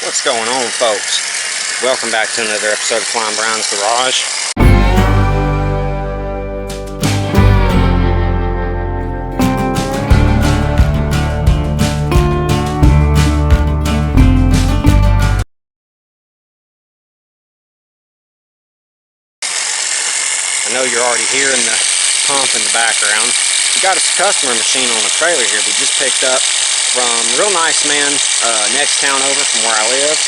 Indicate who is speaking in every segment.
Speaker 1: What's going on, folks? Welcome back to another episode of Flying Brown's Garage. I know you're already hearing the pump in the background. We got a customer machine on the trailer here we just picked up from a real nice man next town over from where I live.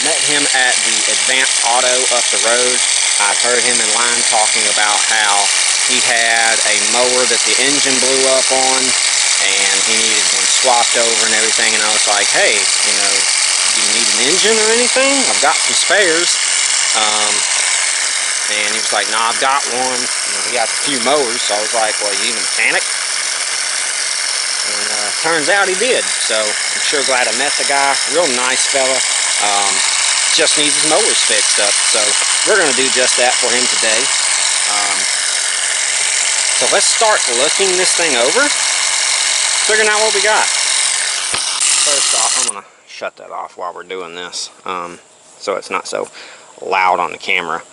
Speaker 1: Met him at the Advanced Auto up the road. I've heard him in line talking about how he had a mower that the engine blew up on and he needed one swapped over and everything, and I was like, hey, you know, do you need an engine or anything? I've got some spares. And he was like, nah, I've got one. You know, he got a few mowers, so I was like, well, you need a mechanic? And turns out he did, so I'm sure glad I met the guy. Real nice fella. Just needs his mowers fixed up, so we're going to do just that for him today. So let's start looking this thing over, figuring out what we got. First off, I'm going to shut that off while we're doing this, so it's not so loud on the camera.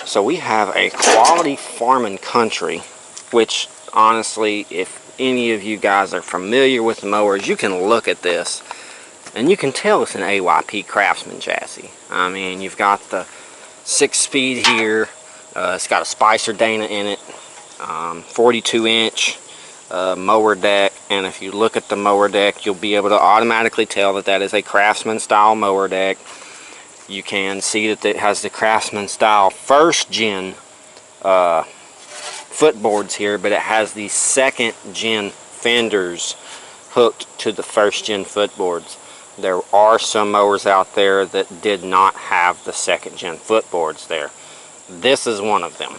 Speaker 1: So we have a Quality Farm & Country, which honestly, if any of you guys are familiar with the mowers, you can look at this and you can tell it's an AYP Craftsman chassis. I mean, you've got the 6-speed here, it's got a Spicer Dana in it, 42-inch mower deck, and if you look at the mower deck, you'll be able to automatically tell that that is a Craftsman style mower deck. You can see that it has the Craftsman style first gen footboards here, but it has the second gen fenders hooked to the first gen footboards. There are some mowers out there that did not have the second gen footboards there. This is one of them.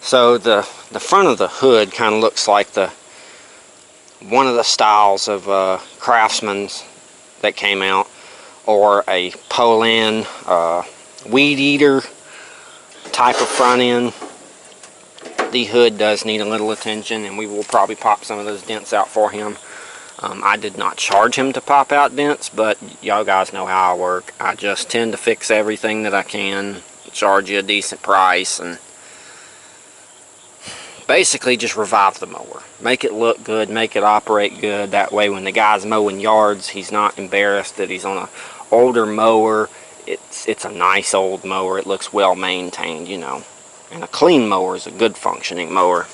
Speaker 1: So the front of the hood kind of looks like one of the styles of Craftsman's that came out, or a pull-in weed eater type of front end. The hood does need a little attention, and we will probably pop some of those dents out for him. I did not charge him to pop out dents, but y'all guys know how I work. I just tend to fix everything that I can, charge you a decent price, and basically just revive the mower. Make it look good, make it operate good. That way when the guy's mowing yards, he's not embarrassed that he's on an older mower. It's a nice old mower. It looks well maintained, you know. And a clean mower is a good functioning mower.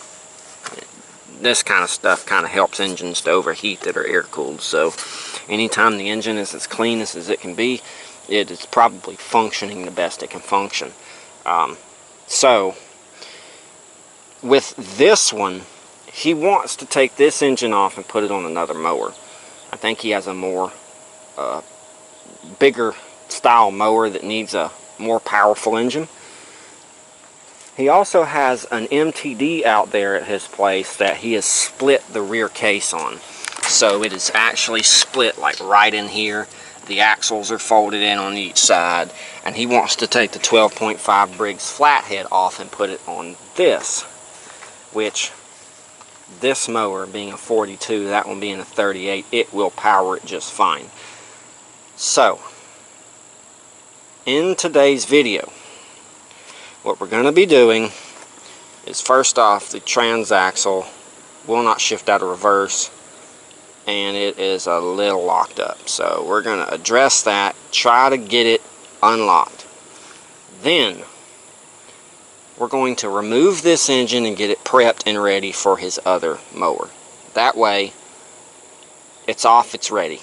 Speaker 1: This kind of stuff kind of helps engines to overheat that are air cooled. So anytime the engine is as clean as it can be, it is probably functioning the best it can function. So with this one, he wants to take this engine off and put it on another mower. I think he has a more bigger style mower that needs a more powerful engine. He also has an MTD out there at his place that he has split the rear case on. So it is actually split like right in here. The axles are folded in on each side, and he wants to take the 12.5 Briggs flathead off and put it on this, which this mower being a 42, that one being a 38, it will power it just fine. So in today's video, what we're going to be doing is, first off, the transaxle will not shift out of reverse, and it is a little locked up. So we're going to address that, try to get it unlocked. Then we're going to remove this engine and get it prepped and ready for his other mower. That way, it's off, it's ready.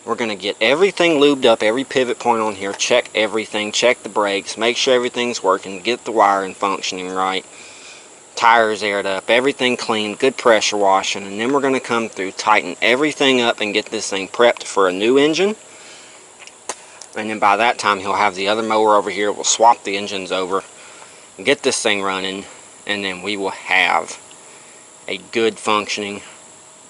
Speaker 1: We're going to get everything lubed up, every pivot point on here, check everything, check the brakes, make sure everything's working, get the wiring functioning right, tires aired up, everything clean, good pressure washing, and then we're going to come through, tighten everything up, and get this thing prepped for a new engine. And then by that time, he'll have the other mower over here. We'll swap the engines over, get this thing running, and then we will have a good functioning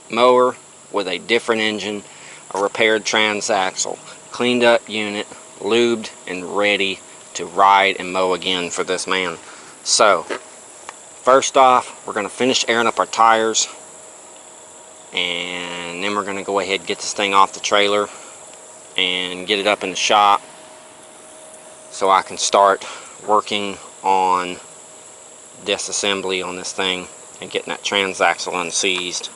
Speaker 1: mower with a different engine, a repaired transaxle, cleaned up unit, lubed and ready to ride and mow again for this man. So first off, we're going to finish airing up our tires, and then we're going to go ahead and get this thing off the trailer and get it up in the shop so I can start working on disassembly on this thing and getting that transaxle unseized,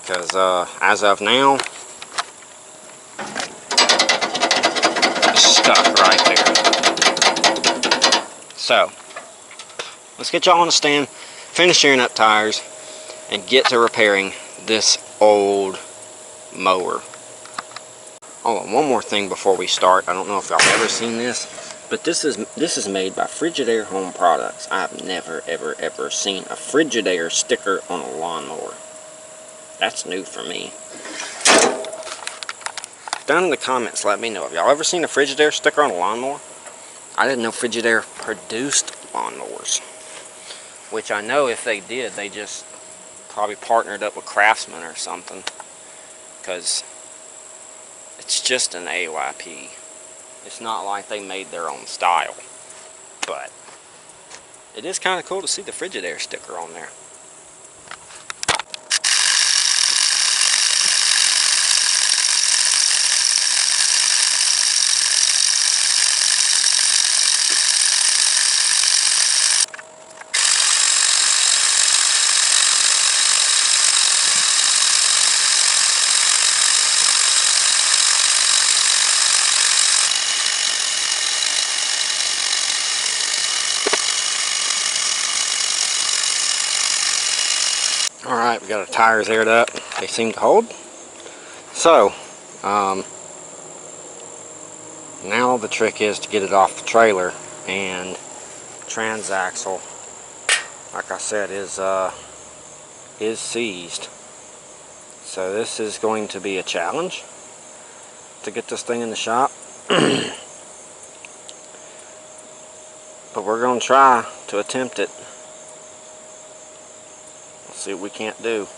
Speaker 1: because as of now it's stuck right there. So let's get y'all on the stand, finish tearing up tires, and get to repairing this old mower. Oh, and one more thing before we start. I don't know if y'all ever seen this, but this is made by Frigidaire Home Products. I've never ever seen a Frigidaire sticker on a lawnmower. That's new for me. Down in the comments, let me know. Have y'all ever seen a Frigidaire sticker on a lawnmower? I didn't know Frigidaire produced lawnmowers. Which I know if they did, they just probably partnered up with Craftsman or something. Because it's just an AYP. It's not like they made their own style. But it is kind of cool to see the Frigidaire sticker on there. Alright, we got our tires aired up. They seem to hold. So, now the trick is to get it off the trailer, and transaxle, like I said, is seized. So this is going to be a challenge to get this thing in the shop. But we're going to try to attempt it. Let's see what we can't do.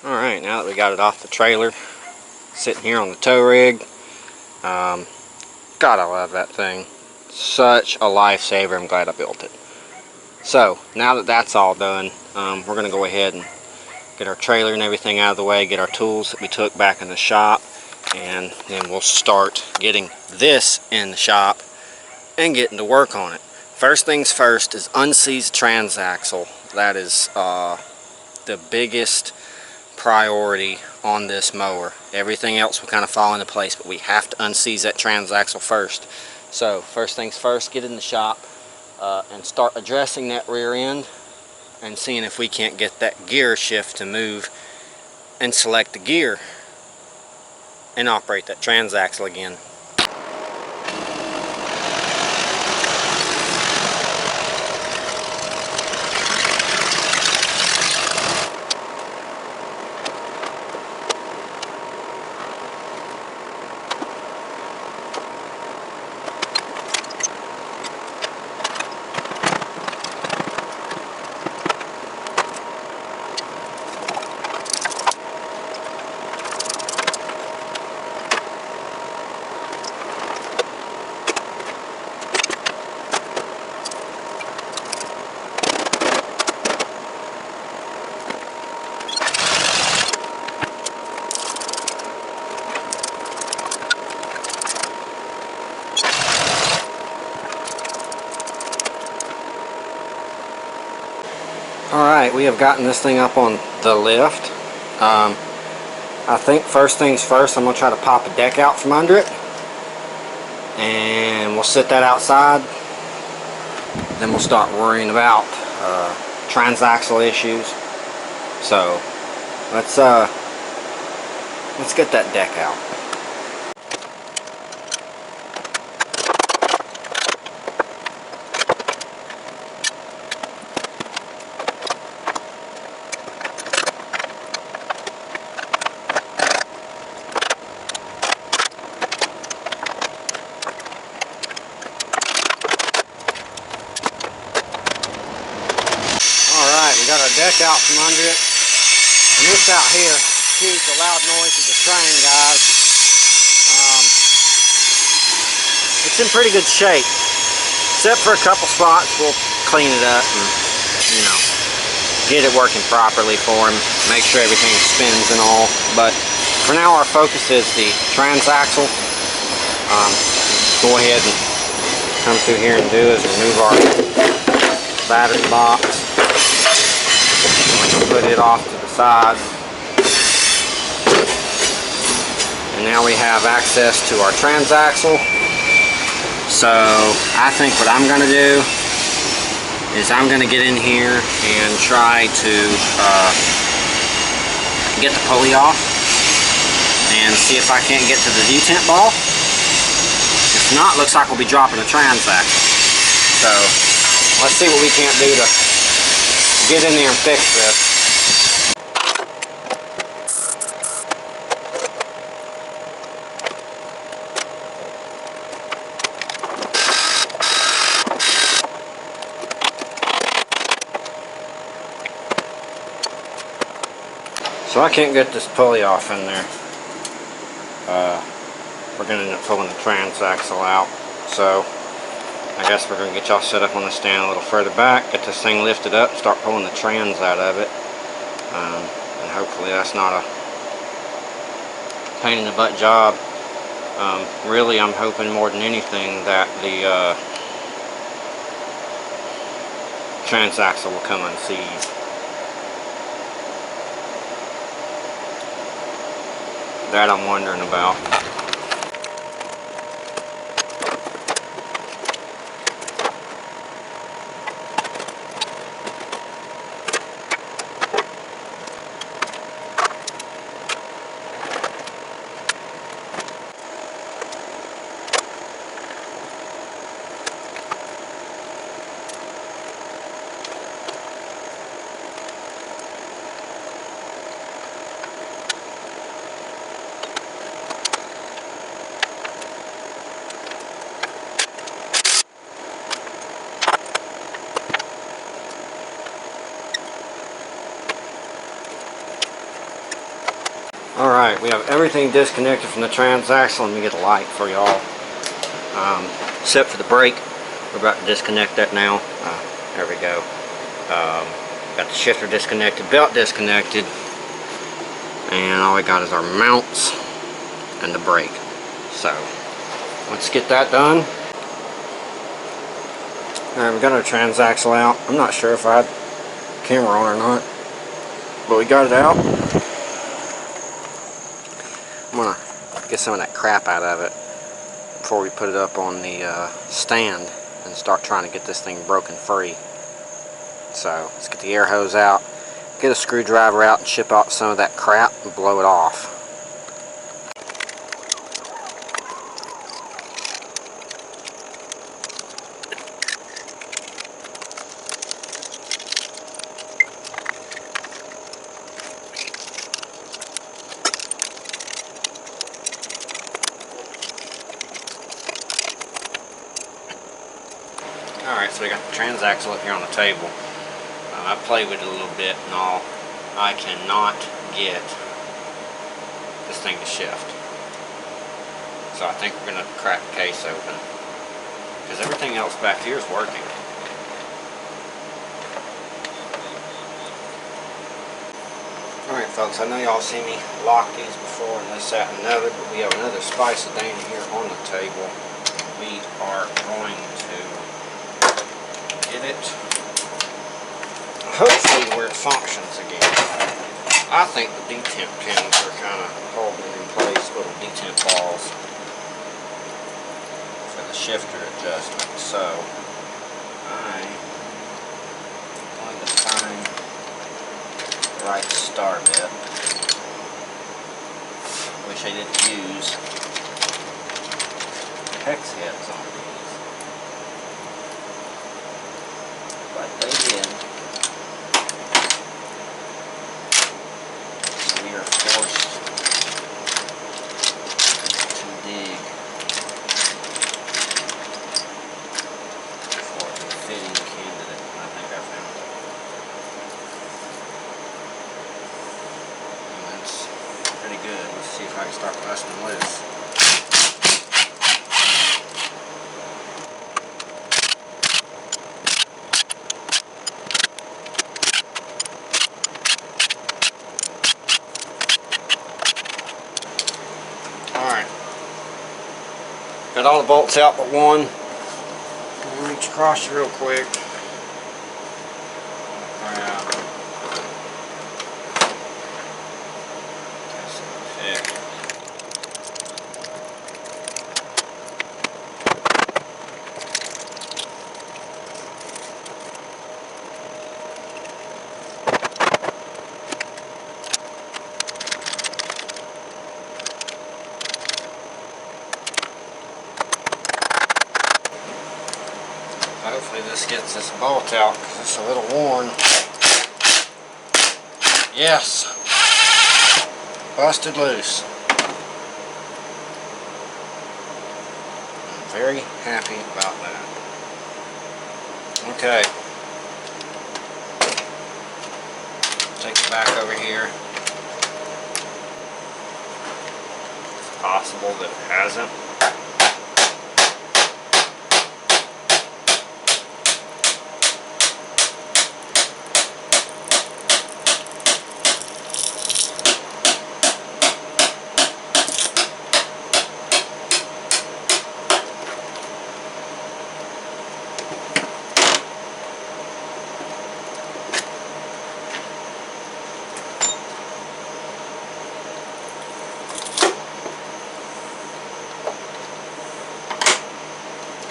Speaker 1: Alright, now that we got it off the trailer, sitting here on the tow rig, God, I love that thing. Such a lifesaver. I'm glad I built it. So, now that that's all done, we're going to go ahead and get our trailer and everything out of the way, get our tools that we took back in the shop, and then we'll start getting this in the shop and getting to work on it. First things first is unseize the transaxle. That is the biggest priority on this mower. Everything else will kind of fall into place, but we have to unseize that transaxle first. So first things first, get in the shop and start addressing that rear end and seeing if we can't get that gear shift to move and select the gear and operate that transaxle again. Alright, we have gotten this thing up on the lift. I think first things first, I'm going to try to pop a deck out from under it. And we'll sit that outside. Then we'll start worrying about transaxle issues. So, let's get that deck out. deck out from under it. And this out here, excuse the loud noise of the train, guys. It's in pretty good shape. Except for a couple spots, we'll clean it up and, you know, get it working properly for him. Make sure everything spins and all. But for now, our focus is the transaxle. Go ahead and come through here and do is remove our battery box. Put it off to the side. And now we have access to our transaxle. So I think what I'm going to do is I'm going to get in here and try to get the pulley off and see if I can't get to the detent ball. If not, looks like we'll be dropping a transaxle. So let's see what we can't do to get in there and fix this. So I can't get this pulley off in there. We're going to end up pulling the transaxle out. So I guess we're going to get y'all set up on the stand a little further back, get this thing lifted up, and start pulling the trans out of it. And hopefully that's not a pain in the butt job. Really, I'm hoping more than anything that the transaxle will come unseized. That I'm wondering about. Alright, we have everything disconnected from the transaxle. Let me get a light for y'all. Except for the brake. We're about to disconnect that now. There we go. Got the shifter disconnected, belt disconnected. And all we got is our mounts and the brake. So, let's get that done. Alright, we got our transaxle out. I'm not sure if I had the camera on or not. But we got it out. I'm going to get some of that crap out of it before we put it up on the stand and start trying to get this thing broken free. So let's get the air hose out, get a screwdriver out and chip out some of that crap and blow it off. Alright, so we got the transaxle up here on the table. I played with it a little bit and all. I cannot get this thing to shift. So I think we're going to crack the case open. Because everything else back here is working. Alright folks, I know y'all seen me lock these before and this, that, and another, but we have another Spice of Dana here on the table. We are going to get it hopefully where it functions again. I think the detent pins are kind of holding in place, little detent balls for the shifter adjustment. So I'm going to find the right star bit. Wish I didn't use hex heads on these, but they did. So we are forced to dig for a fitting candidate. I think I found it. start busting them loose. Alright. Got all the bolts out but one. I'll reach across real quick. Hopefully this gets this bolt out because it's a little worn. Yes! Busted loose. I'm very happy about that. Okay. Take it back over here. It's possible that it hasn't.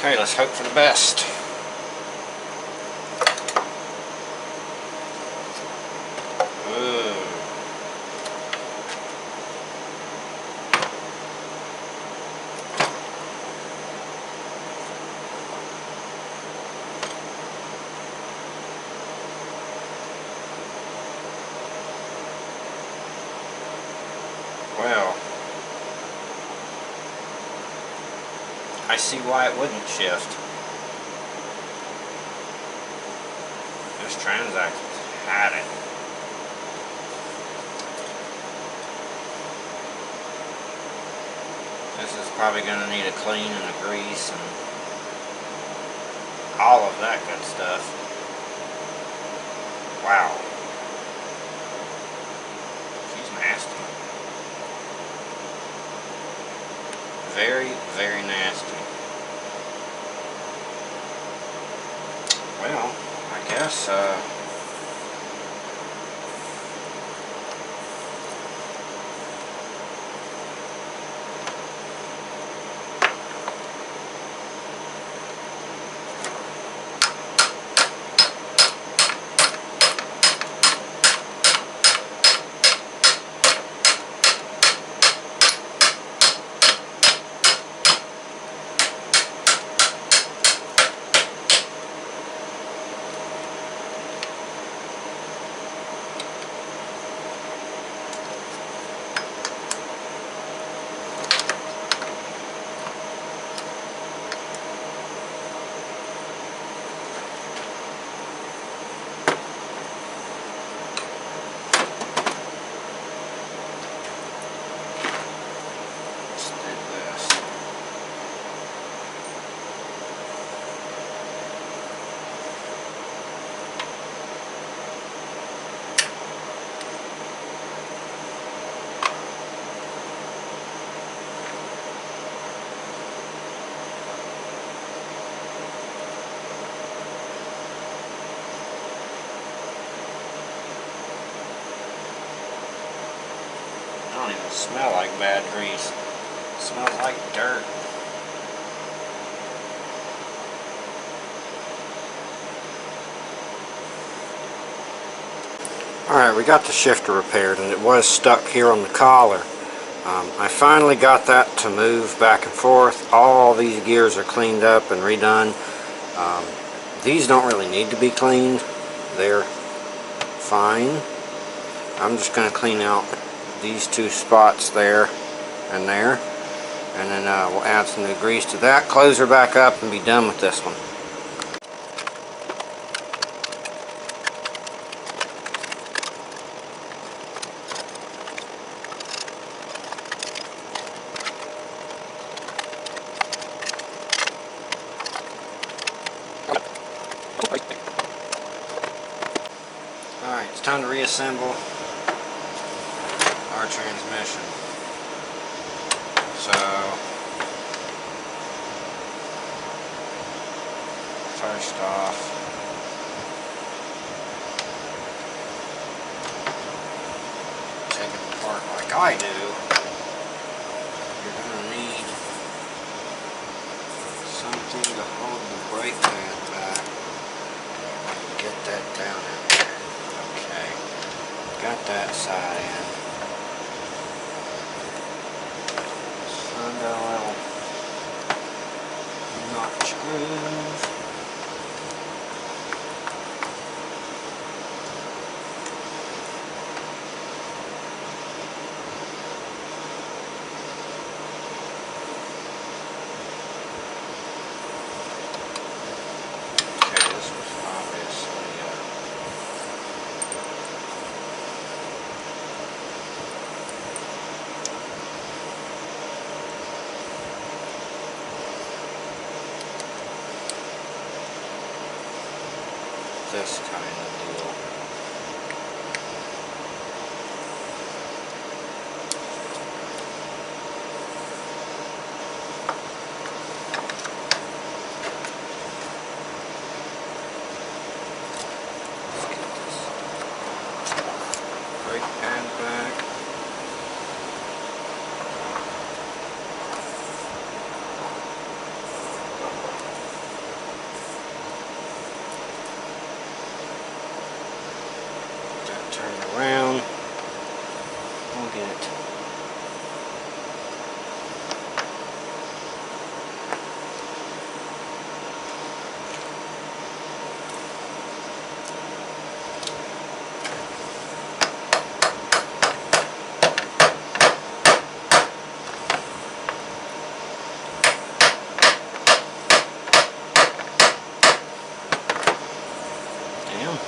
Speaker 1: Okay, let's hope for the best. Ooh. Well, I see why it wouldn't shift. This TRANSAXLE had it. This is probably going to need a clean and a grease and all of that good stuff. Wow. She's nasty. Very, very nasty. Well, I guess, I don't even smell like bad grease. It smells like dirt. Alright, we got the shifter repaired and it was stuck here on the collar. I finally got that to move back and forth. All these gears are cleaned up and redone. These don't really need to be cleaned. They're fine. I'm just going to clean out these two spots there and there, and then we'll add some new grease to that, close her back up, and be done with this one. time to reassemble our transmission. So, first off, take it apart like I do. You're going to need something to hold the brake pad back and get that down in there. Okay, got that side in. Find a little notch groove. This kind of deal. Let's get this brake pad back. Turn it around. We'll get it. Damn.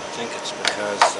Speaker 1: I think it's because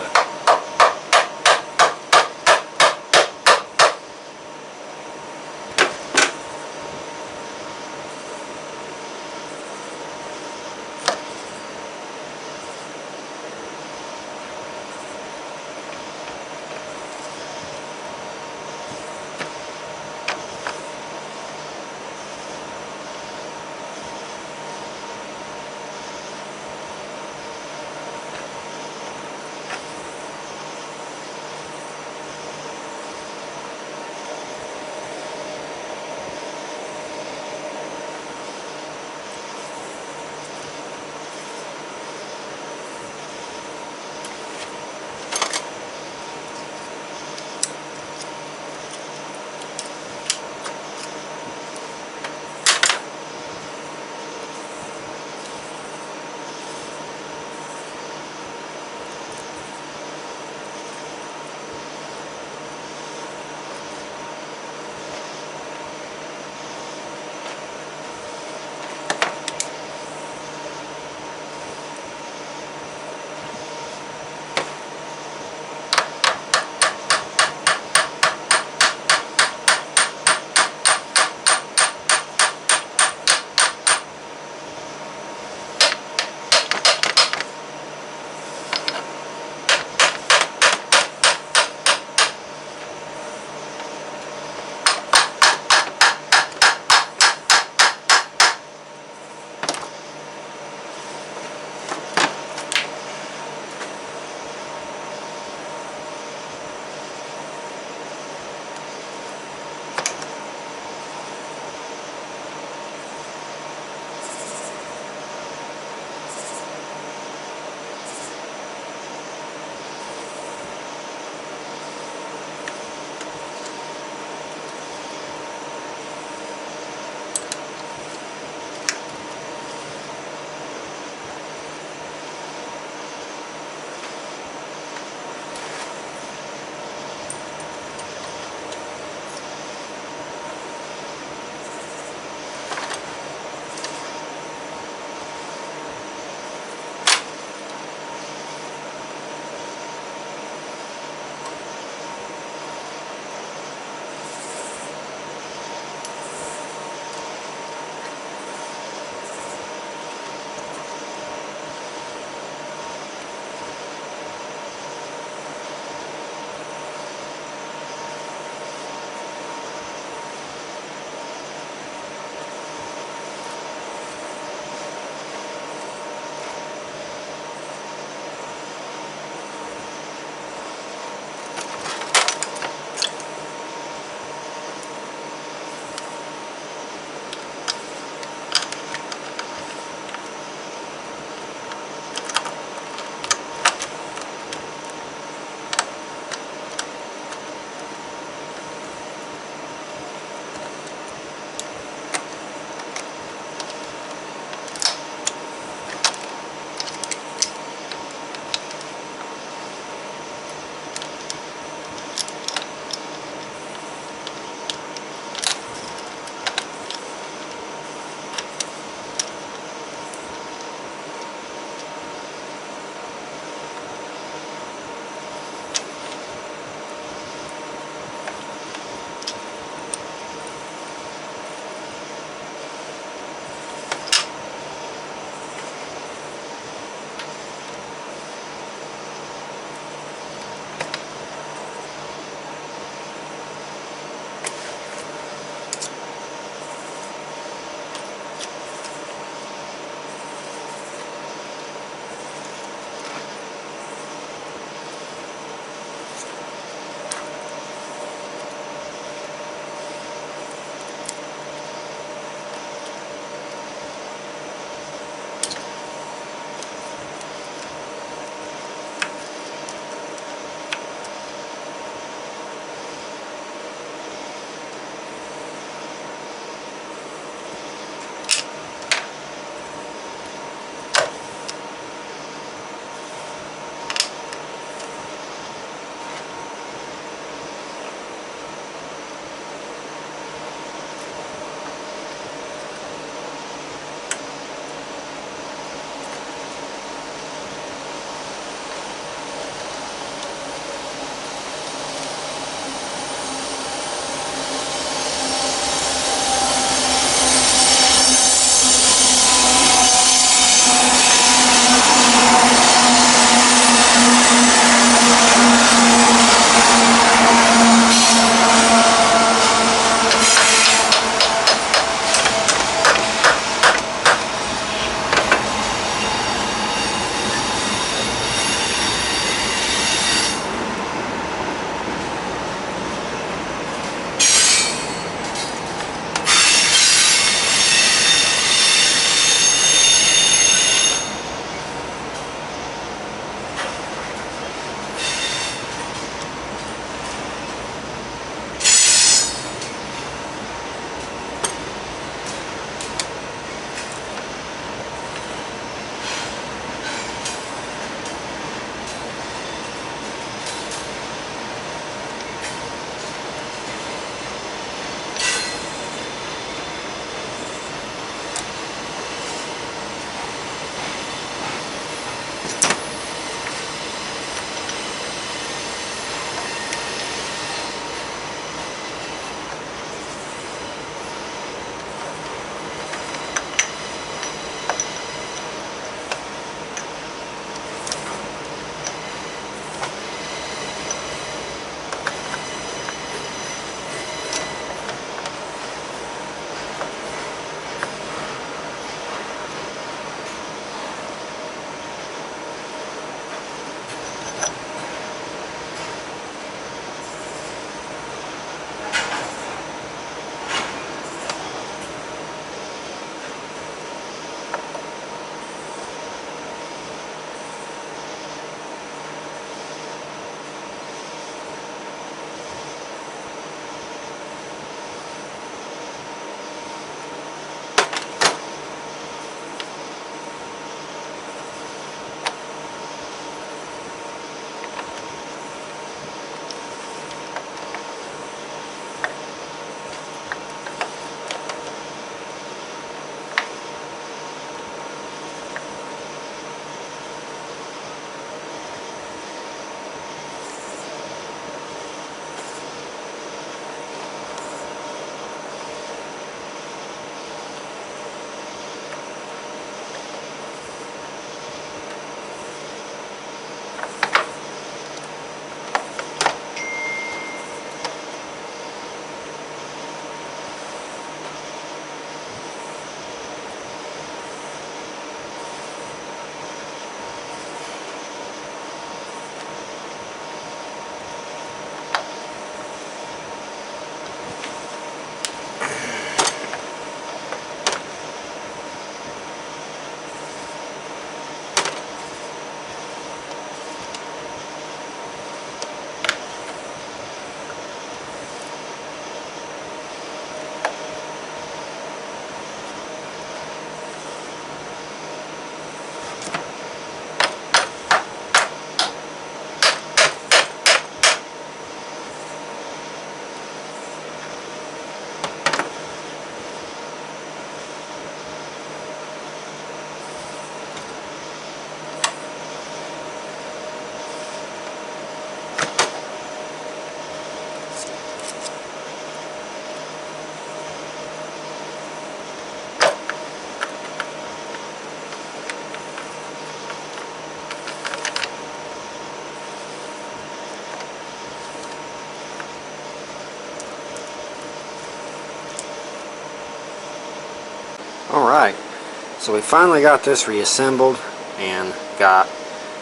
Speaker 1: So we finally got this reassembled and got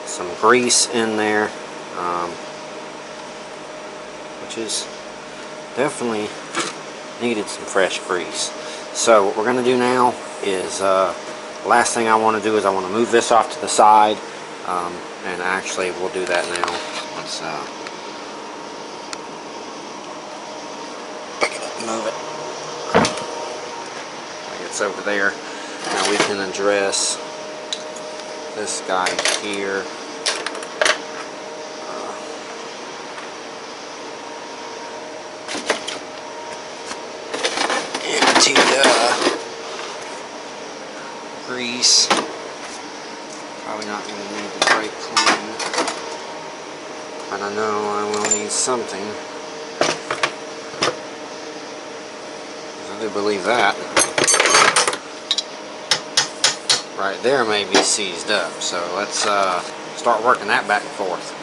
Speaker 1: some grease in there, which is definitely needed some fresh grease. So what we're going to do now is, last thing I want to do is I want to move this off to the side, and actually we'll do that now. Let's pick it up and move it. It's over there. Now we can address this guy here. Empty grease. Probably not going to need the brake clean, but I know I will need something. I do believe that right there may be seized up, so let's start working that back and forth.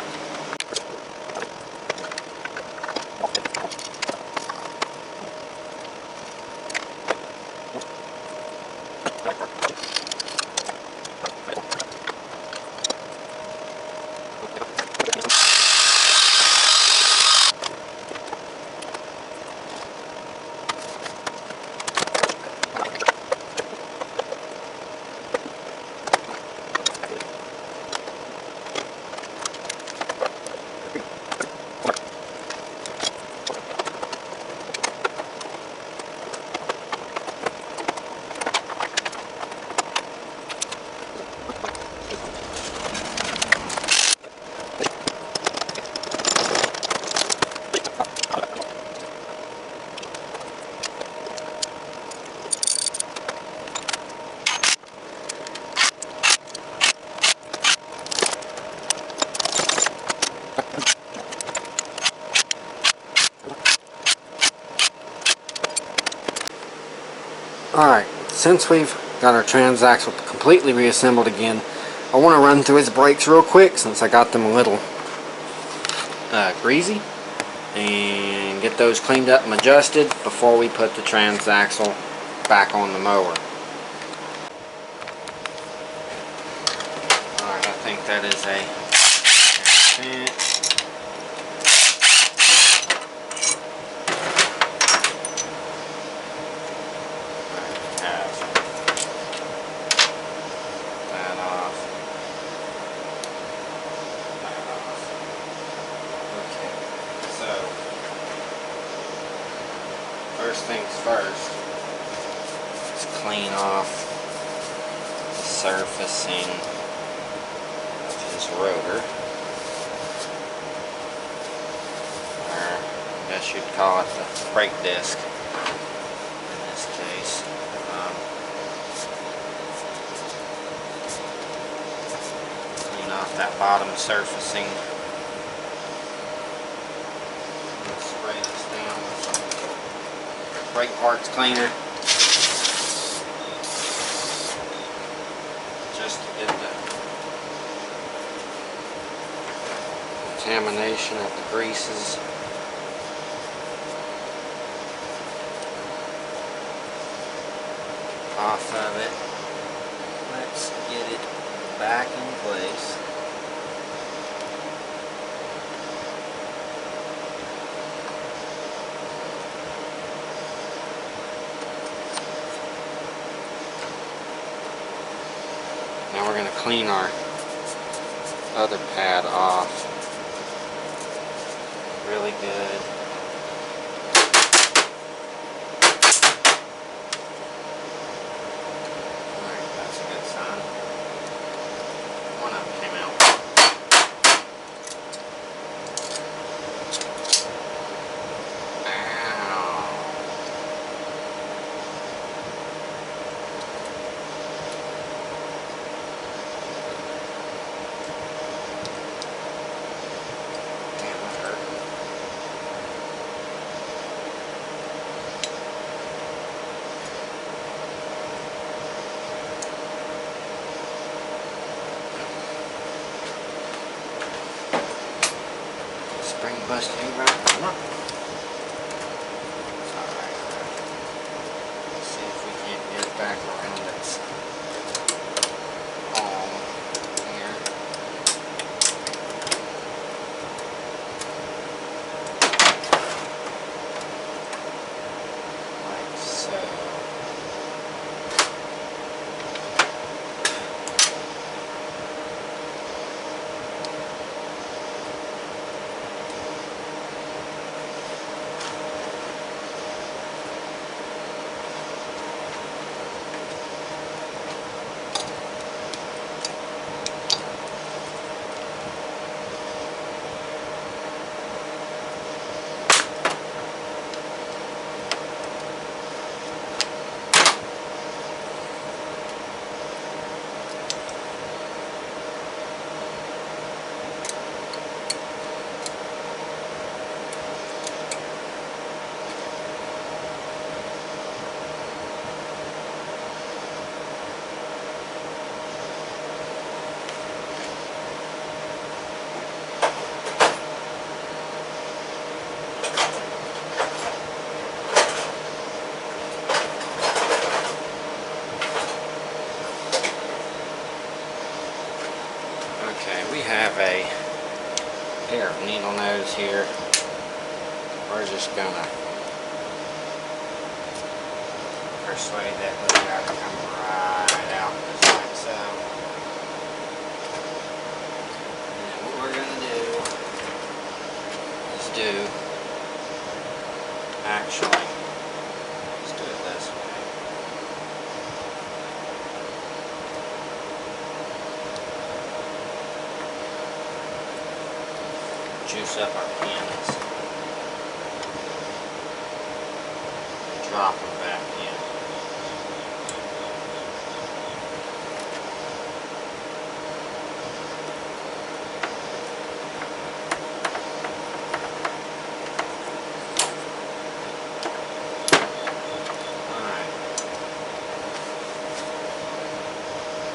Speaker 1: Alright, since we've got our transaxle completely reassembled again, I want to run through his brakes real quick since I got them a little greasy, and get those cleaned up and adjusted before we put the transaxle back on the mower. Alright, I think that is a first things first, let's clean off the surfacing of his rotor, or I guess you'd call it the brake disc in this case. Clean off that bottom surfacing. Spray this down with some brake parts cleaner, just to get the contamination of the greases off of it. Let's get it back in place. Now we're going to clean our other pad off really good. Alright, that's a good sign. One of them came out. Spring busted right now. It's alright. Let's see if we can't get it back around its here. We're just gonna persuade that blue guy to come right out just like so. And then what we're gonna do is actually, let's do it this way. Juice up our pins. Drop them back in. Alright.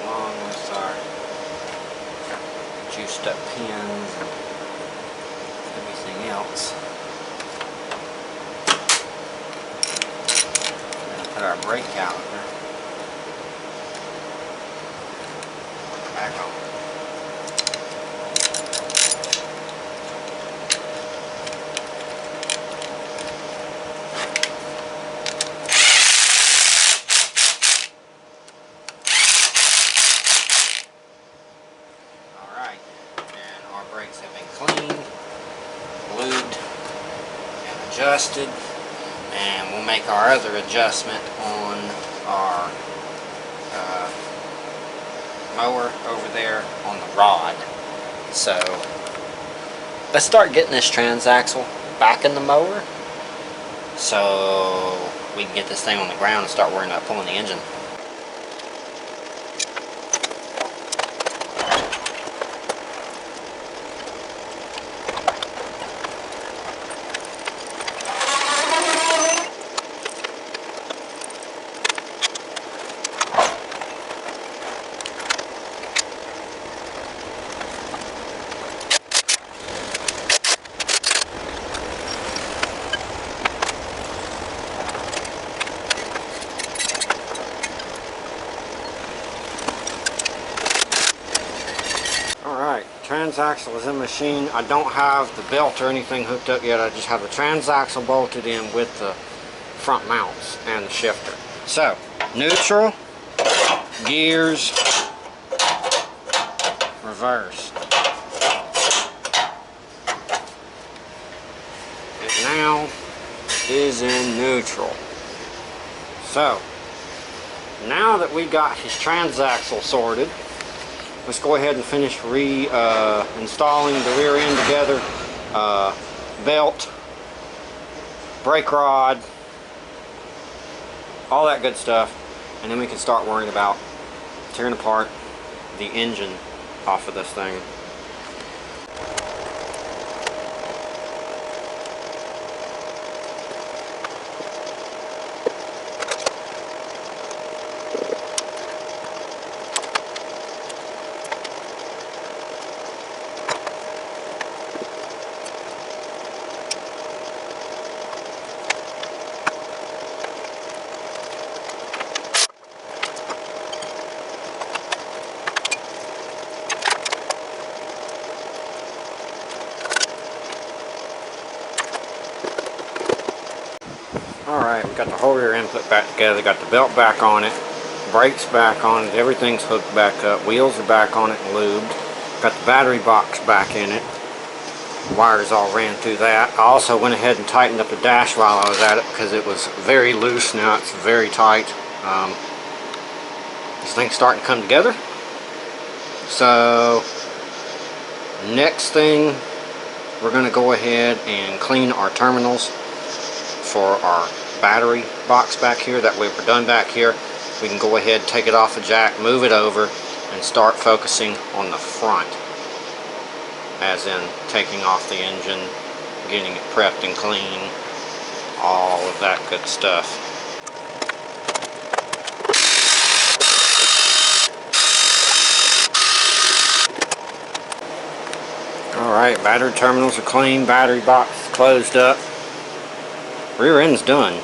Speaker 1: Along with our juiced up pins and everything else. Put our brake caliper back on. Alright, and our brakes have been cleaned, lubed, and adjusted. And we'll make our other adjustment on our mower over there on the rod. So let's start getting this transaxle back in the mower so we can get this thing on the ground and start worrying about pulling the engine. Alright, transaxle is in the machine. I don't have the belt or anything hooked up yet. I just have the transaxle bolted in with the front mounts and the shifter. So, neutral, gears, reverse. It now is in neutral. So, now that we got his transaxle sorted, let's go ahead and finish installing the rear end together, belt, brake rod, all that good stuff, and then we can start worrying about tearing apart the engine off of this thing. Alright, we got the whole rear end put back together, got the belt back on it, brakes back on it, everything's hooked back up, wheels are back on it and lubed, got the battery box back in it, wires all ran through that. I also went ahead and tightened up the dash while I was at it because it was very loose. Now it's very tight. This thing's starting to come together. So next thing, we're going to go ahead and clean our terminals for our battery box back here. That way we're done back here. We can go ahead, take it off the jack, move it over, and start focusing on the front. As in taking off the engine, getting it prepped and clean, all of that good stuff. Alright, battery terminals are clean, battery box is closed up. Rear end's done.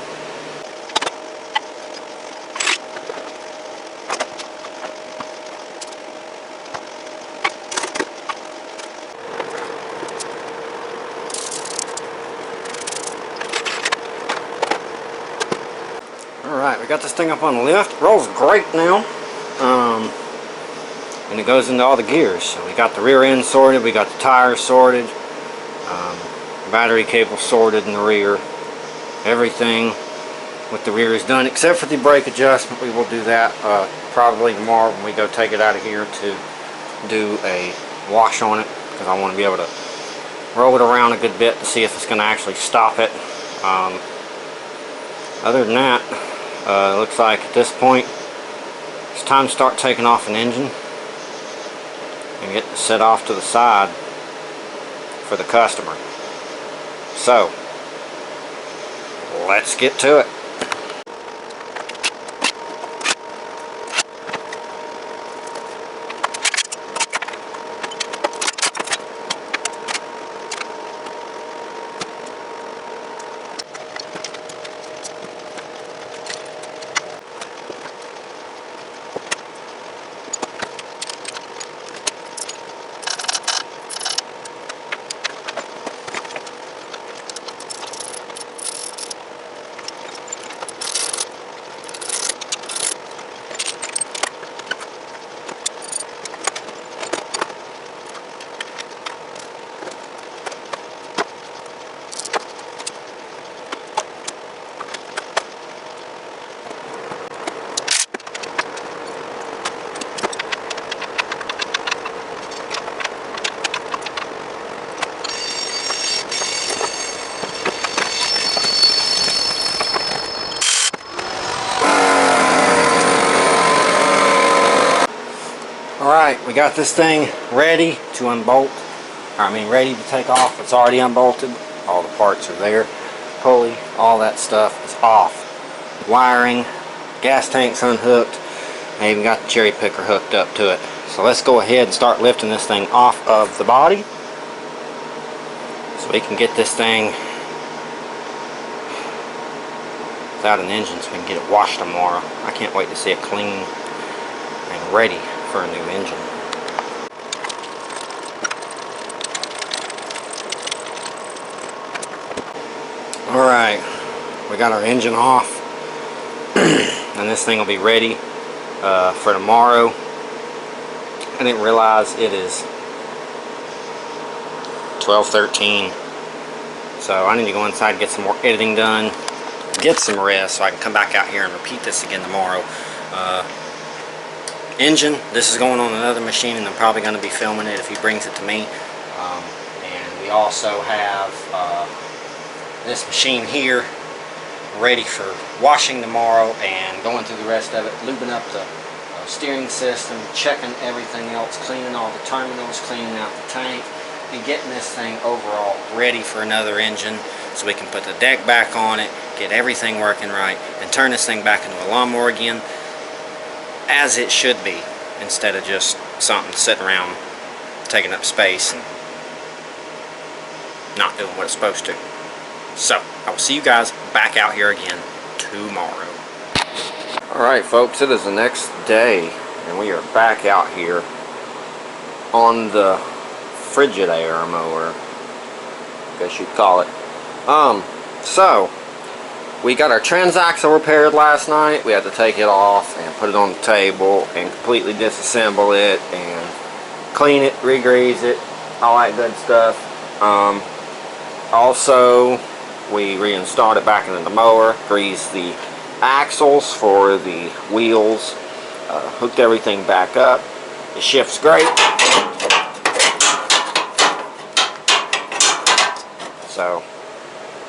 Speaker 1: Alright, we got this thing up on the lift. Rolls great now. And it goes into all the gears. So we got the rear end sorted, we got the tires sorted, battery cable sorted in the rear. Everything with the rear is done except for the brake adjustment. We will do that probably tomorrow when we go take it out of here to do a wash on it, because I want to be able to roll it around a good bit to see if it's going to actually stop it. Other than that, it looks like at this point it's time to start taking off an engine and get it set off to the side for the customer. So let's get to it. Alright, we got this thing ready to unbolt. Ready to take off. It's already unbolted. All the parts are there. Pulley, all that stuff is off. Wiring, gas tank's unhooked. I even got the cherry picker hooked up to it. So let's go ahead and start lifting this thing off of the body so we can get this thing without an engine so we can get it washed tomorrow. I can't wait to see it clean and ready for a new engine. Alright, we got our engine off and this thing will be ready for tomorrow. I didn't realize it is 12:13, so I need to go inside and get some more editing done, get some rest so I can come back out here and repeat this again tomorrow. Engine, this is going on another machine and I'm probably going to be filming it if he brings it to me. And we also have this machine here ready for washing tomorrow and going through the rest of it, lubing up the steering system, checking everything else, cleaning all the terminals, cleaning out the tank, and getting this thing overall ready for another engine so we can put the deck back on it, get everything working right, and turn this thing back into a lawnmower again as it should be, instead of just something sitting around taking up space and not doing what it's supposed to. So I will see you guys back out here again tomorrow. Alright folks, it is the next day and we are back out here on the Frigidaire mower, I guess you'd call it. So we got our transaxle repaired last night. We had to take it off and put it on the table and completely disassemble it and clean it, re-grease it, all that good stuff. Also, we reinstalled it back into the mower, greased the axles for the wheels, hooked everything back up. It shifts great. So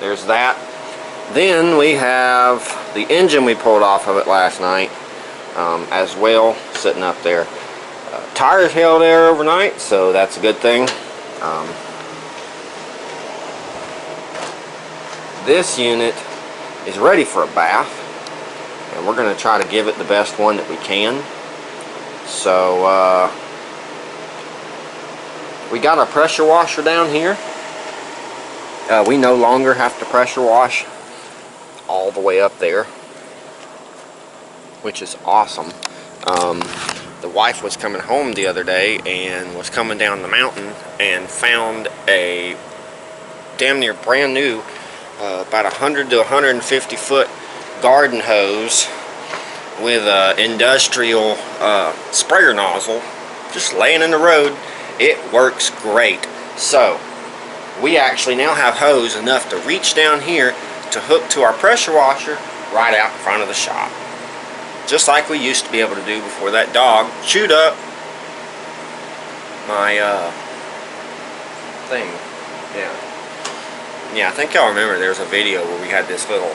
Speaker 1: there's that. Then we have the engine we pulled off of it last night as well, sitting up there. Tires held there overnight, so that's a good thing. This unit is ready for a bath, and we're going to try to give it the best one that we can. So we got our pressure washer down here. We no longer have to pressure wash all the way up there, which is awesome. The wife was coming home the other day and was coming down the mountain and found a damn near brand new about 100 to 150 foot garden hose with an industrial sprayer nozzle just laying in the road. It works great. So we actually now have hose enough to reach down here to hook to our pressure washer right out in front of the shop, just like we used to be able to do before that dog chewed up my thing. Yeah, I think y'all remember there was a video where we had this little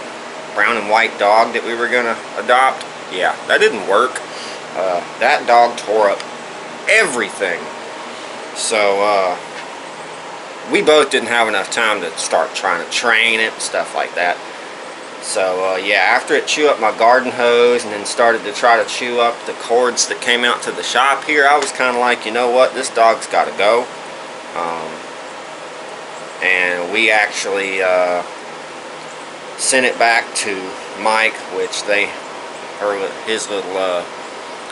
Speaker 1: brown and white dog that we were gonna adopt. Yeah, that didn't work. That dog tore up everything. So we both didn't have enough time to start trying to train it and stuff like that. So yeah, after it chewed up my garden hose and then started to try to chew up the cords that came out to the shop here, I was kind of like, you know what, this dog's got to go. And we actually sent it back to Mike, which his little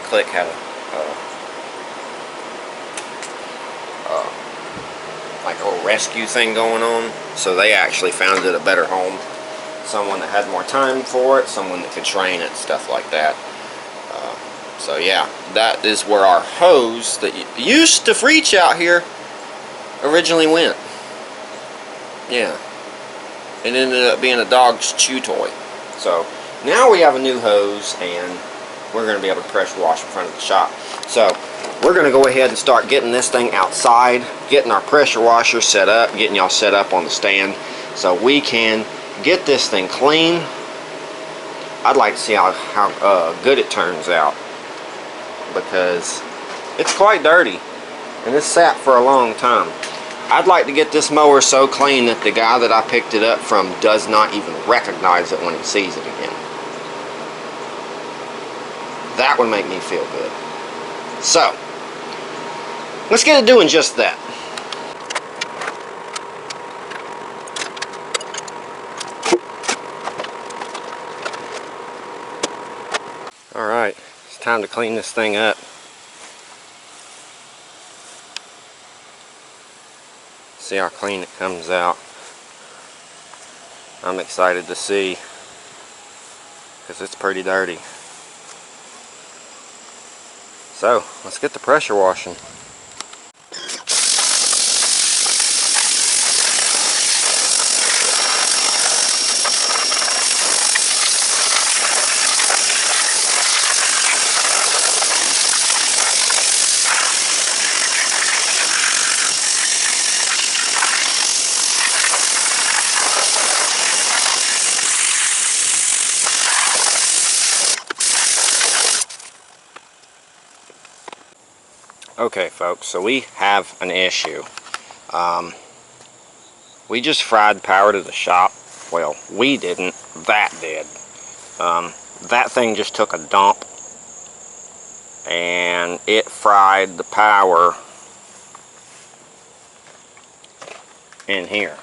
Speaker 1: clique had like a little rescue thing going on, so they actually found it a better home, someone that had more time for it, someone that could train it, stuff like that. So yeah, that is where our hose that used to reach out here originally went. Yeah, it ended up being a dog's chew toy. So now we have a new hose, and we're going to be able to pressure wash in front of the shop. So we're going to go ahead and start getting this thing outside, getting our pressure washer set up, getting y'all set up on the stand so we can get this thing clean. I'd like to see how good it turns out, because it's quite dirty and it's sat for a long time. I'd like to get this mower so clean that the guy that I picked it up from does not even recognize it when he sees it again. That would make me feel good. So let's get it doing just that. Alright, it's time to clean this thing up. See how clean it comes out. I'm excited to see, because it's pretty dirty. So let's get the pressure washing. Okay folks, so we have an issue. We just fried power to the shop. Well, we didn't, that did. That thing just took a dump and it fried the power in here.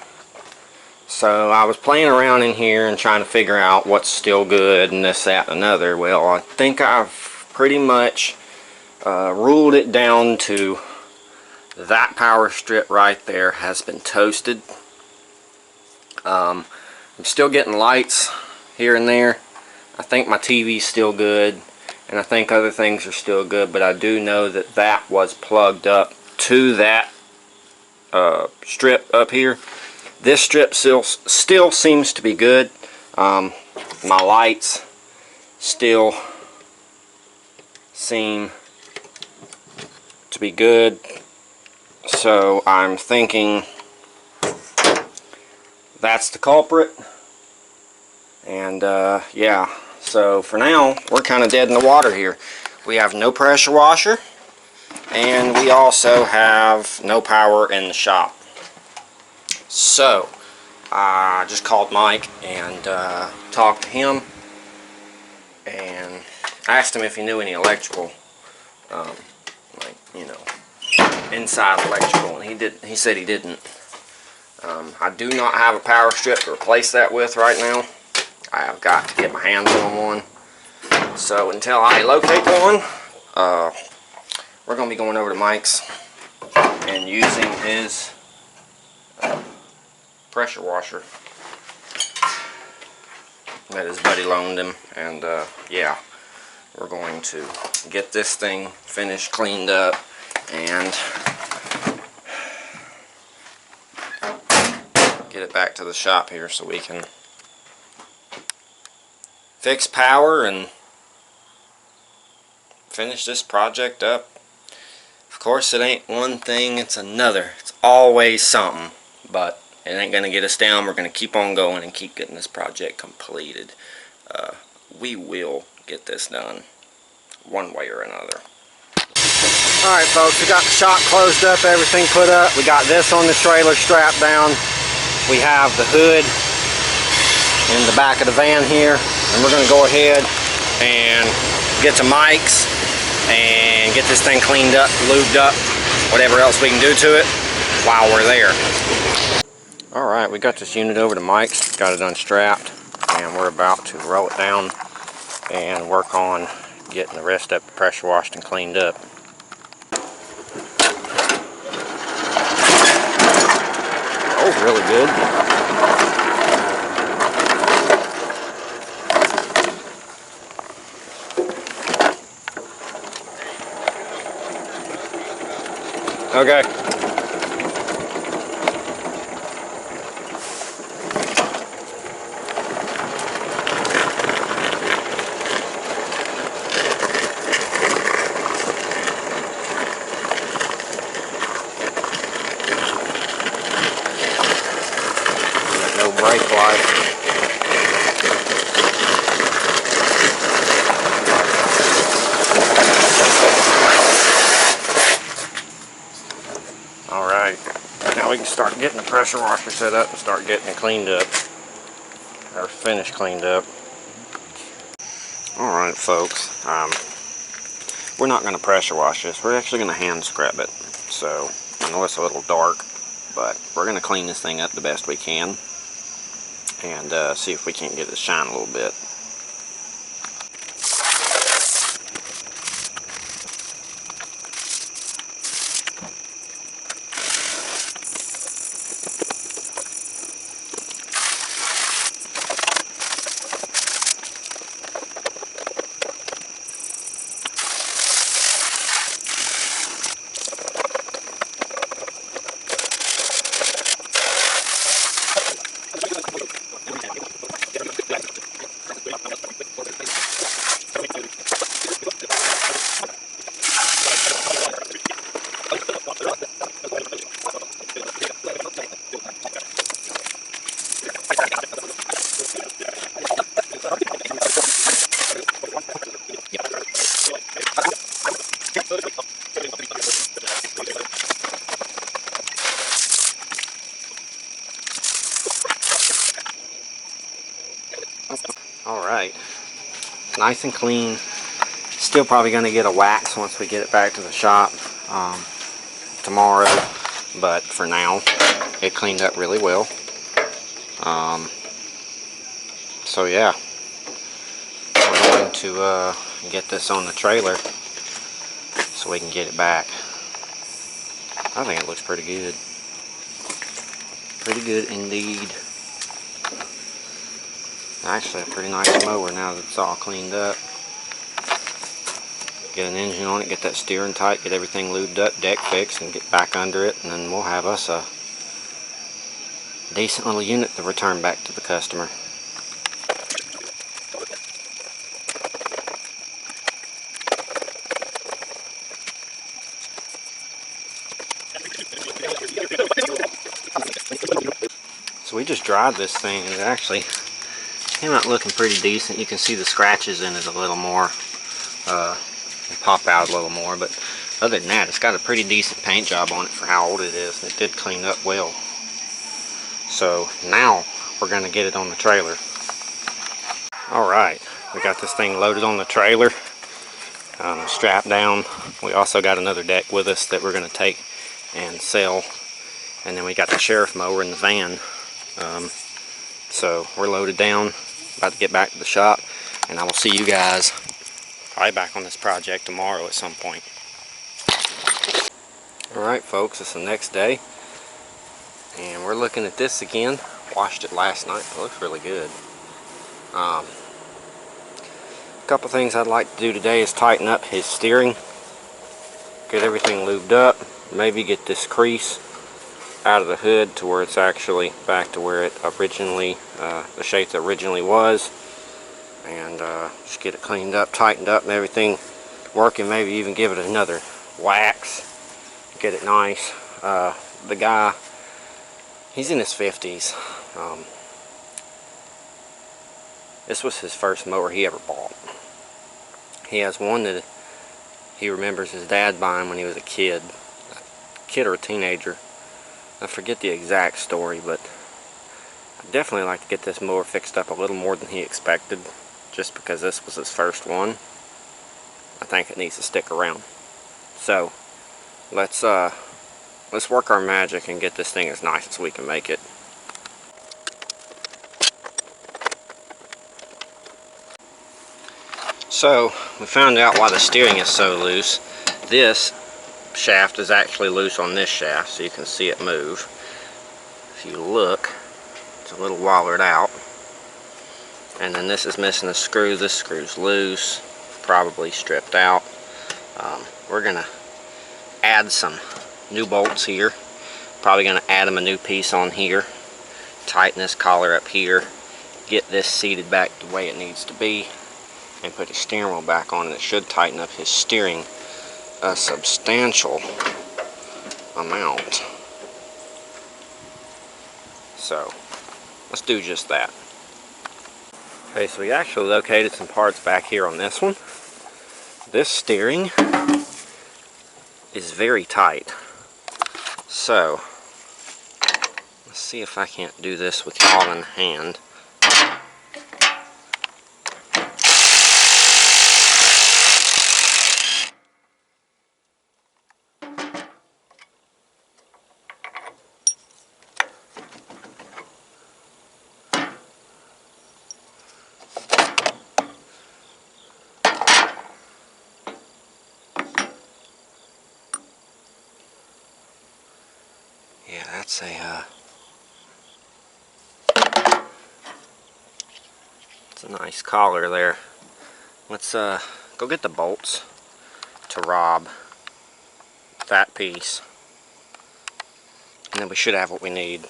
Speaker 1: So I was playing around in here and trying to figure out what's still good and this, that, and another. Well, I think I've pretty much ruled it down to that power strip right there has been toasted. I'm still getting lights here and there. I think my TV's still good, and I think other things are still good, but I do know that that was plugged up to that strip up here. This strip still seems to be good. My lights still seem to be good, so I'm thinking that's the culprit. And yeah, so for now we're kind of dead in the water here. We have no pressure washer, and we also have no power in the shop. So I just called Mike and talked to him, and asked him if he knew any electrical, like, you know, inside electrical, and he said he didn't. I do not have a power strip to replace that with right now. I have got to get my hands on one. So until I locate one, we're going to be going over to Mike's and using his pressure washer that his buddy loaned him, and yeah, we're going to get this thing finished, cleaned up, and get it back to the shop here so we can fix power and finish this project up. Of course, it ain't one thing, it's another. It's always something, but it ain't gonna get us down. We're gonna keep on going and keep getting this project completed. We will get this done one way or another. Alright folks, we got the shop closed up, everything put up. We got this on the trailer strapped down. We have the hood in the back of the van here, and we're going to go ahead and get some mics and get this thing cleaned up, lubed up, whatever else we can do to it while we're there. Alright, we got this unit over to Mike's, got it unstrapped, and we're about to roll it down and work on getting the rest of it pressure washed and cleaned up. Oh, really good. Okay. No brake light. Alright, now we can start getting the pressure washer set up and start getting it cleaned up, or finished cleaned up. Alright folks, we're not going to pressure wash this, we're actually going to hand scrub it. So, I know it's a little dark, but we're going to clean this thing up the best we can and see if we can't get it to shine a little bit. Alright, nice and clean. Still probably going to get a wax once we get it back to the shop tomorrow, but for now it cleaned up really well. So yeah, we're going to get this on the trailer so we can get it back. I think it looks pretty good. Pretty good indeed. Actually a pretty nice mower now that it's all cleaned up. Get an engine on it, get that steering tight, get everything lubed up, deck fixed, and get back under it, and then we'll have us a decent little unit to return back to the customer. So we just dried this thing, and it actually came out looking pretty decent. You can see the scratches in it a little more, pop out a little more, but other than that, it's got a pretty decent paint job on it for how old it is, and it did clean up well. So now we're going to get it on the trailer. Alright, we got this thing loaded on the trailer, strapped down. We also got another deck with us that we're going to take and sell, and then we got the sheriff mower in the van. So we're loaded down, about to get back to the shop, and I will see you guys probably back on this project tomorrow at some point. Alright folks, it's the next day, and we're looking at this again. Washed it last night, it looks really good. A couple things I'd like to do today is tighten up his steering, get everything lubed up, maybe get this crease out of the hood to where it's actually back to where it originally, the shape that originally was, and just get it cleaned up, tightened up, and everything working. Maybe even give it another wax, get it nice. The guy, he's in his 50s. This was his first mower he ever bought. He has one that he remembers his dad buying when he was a kid or a teenager. I forget the exact story, but I'd definitely like to get this mower fixed up a little more than he expected, just because this was his first one. I think it needs to stick around. So let's work our magic and get this thing as nice as we can make it. So we found out why the steering is so loose. This shaft is actually loose on this shaft, so you can see it move. If you look, it's a little wallered out. And then this is missing a screw. This screw's loose, probably stripped out. We're gonna add some new bolts here. Probably gonna add them a new piece on here. Tighten this collar up here. Get this seated back the way it needs to be. And put the steering wheel back on, and it should tighten up his steering a substantial amount. So let's do just that. Okay, so we actually located some parts back here on this one. This steering is very tight. So let's see if I can't do this with y'all in hand. Yeah, that's it's a nice collar there. Let's go get the bolts to rob that piece, and then we should have what we need.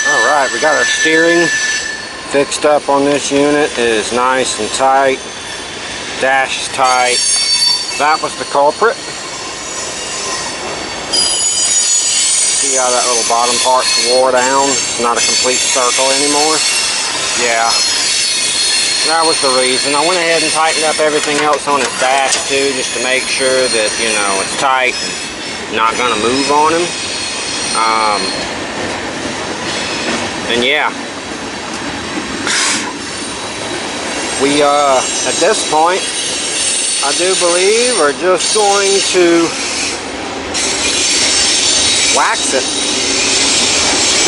Speaker 1: Alright, we got our steering fixed up on this unit. It is nice and tight. Dash is tight. That was the culprit. See how that little bottom part's wore down? It's not a complete circle anymore. Yeah, that was the reason. I went ahead and tightened up everything else on his dash too, just to make sure that, you know, it's tight and not going to move on him. And yeah, we at this point, I do believe, are just going to wax it.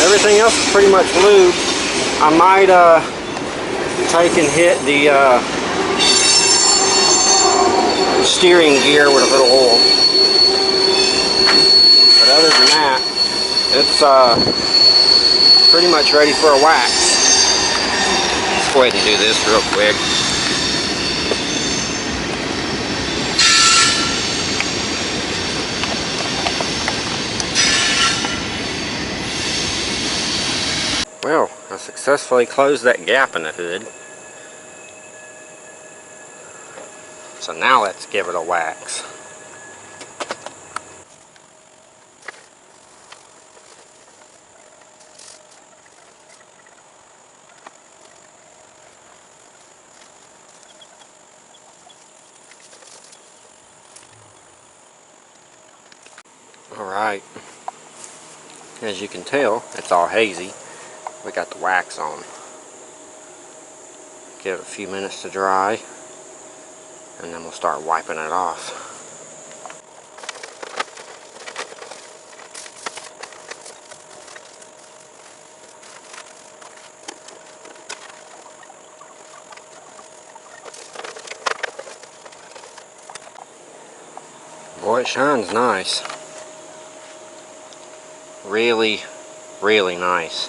Speaker 1: Everything else is pretty much lubed. I might take and hit the steering gear with a little oil. But other than that, it's pretty much ready for a wax. Let's go ahead and do this real quick. Well, I successfully closed that gap in the hood. So now let's give it a wax. Alright, as you can tell, it's all hazy. We got the wax on. Give it a few minutes to dry, and then we'll start wiping it off. Boy, it shines nice. Really, really nice.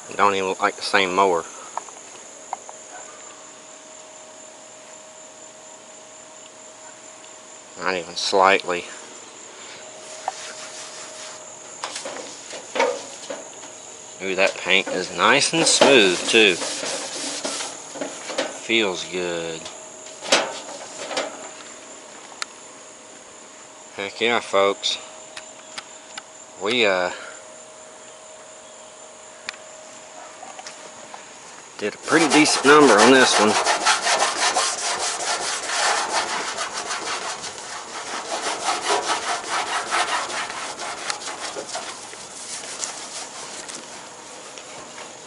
Speaker 1: It don't even look like the same mower. Not even slightly. Ooh, that paint is nice and smooth too. Feels good. Heck yeah, folks. We did a pretty decent number on this one.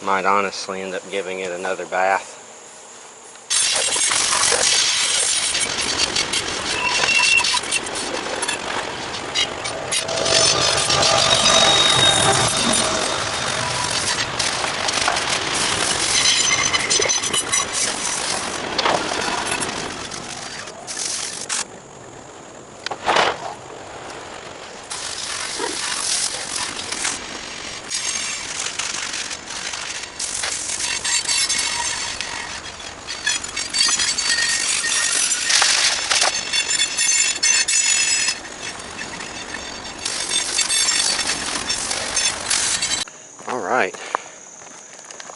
Speaker 1: Might honestly end up giving it another bath. Alright,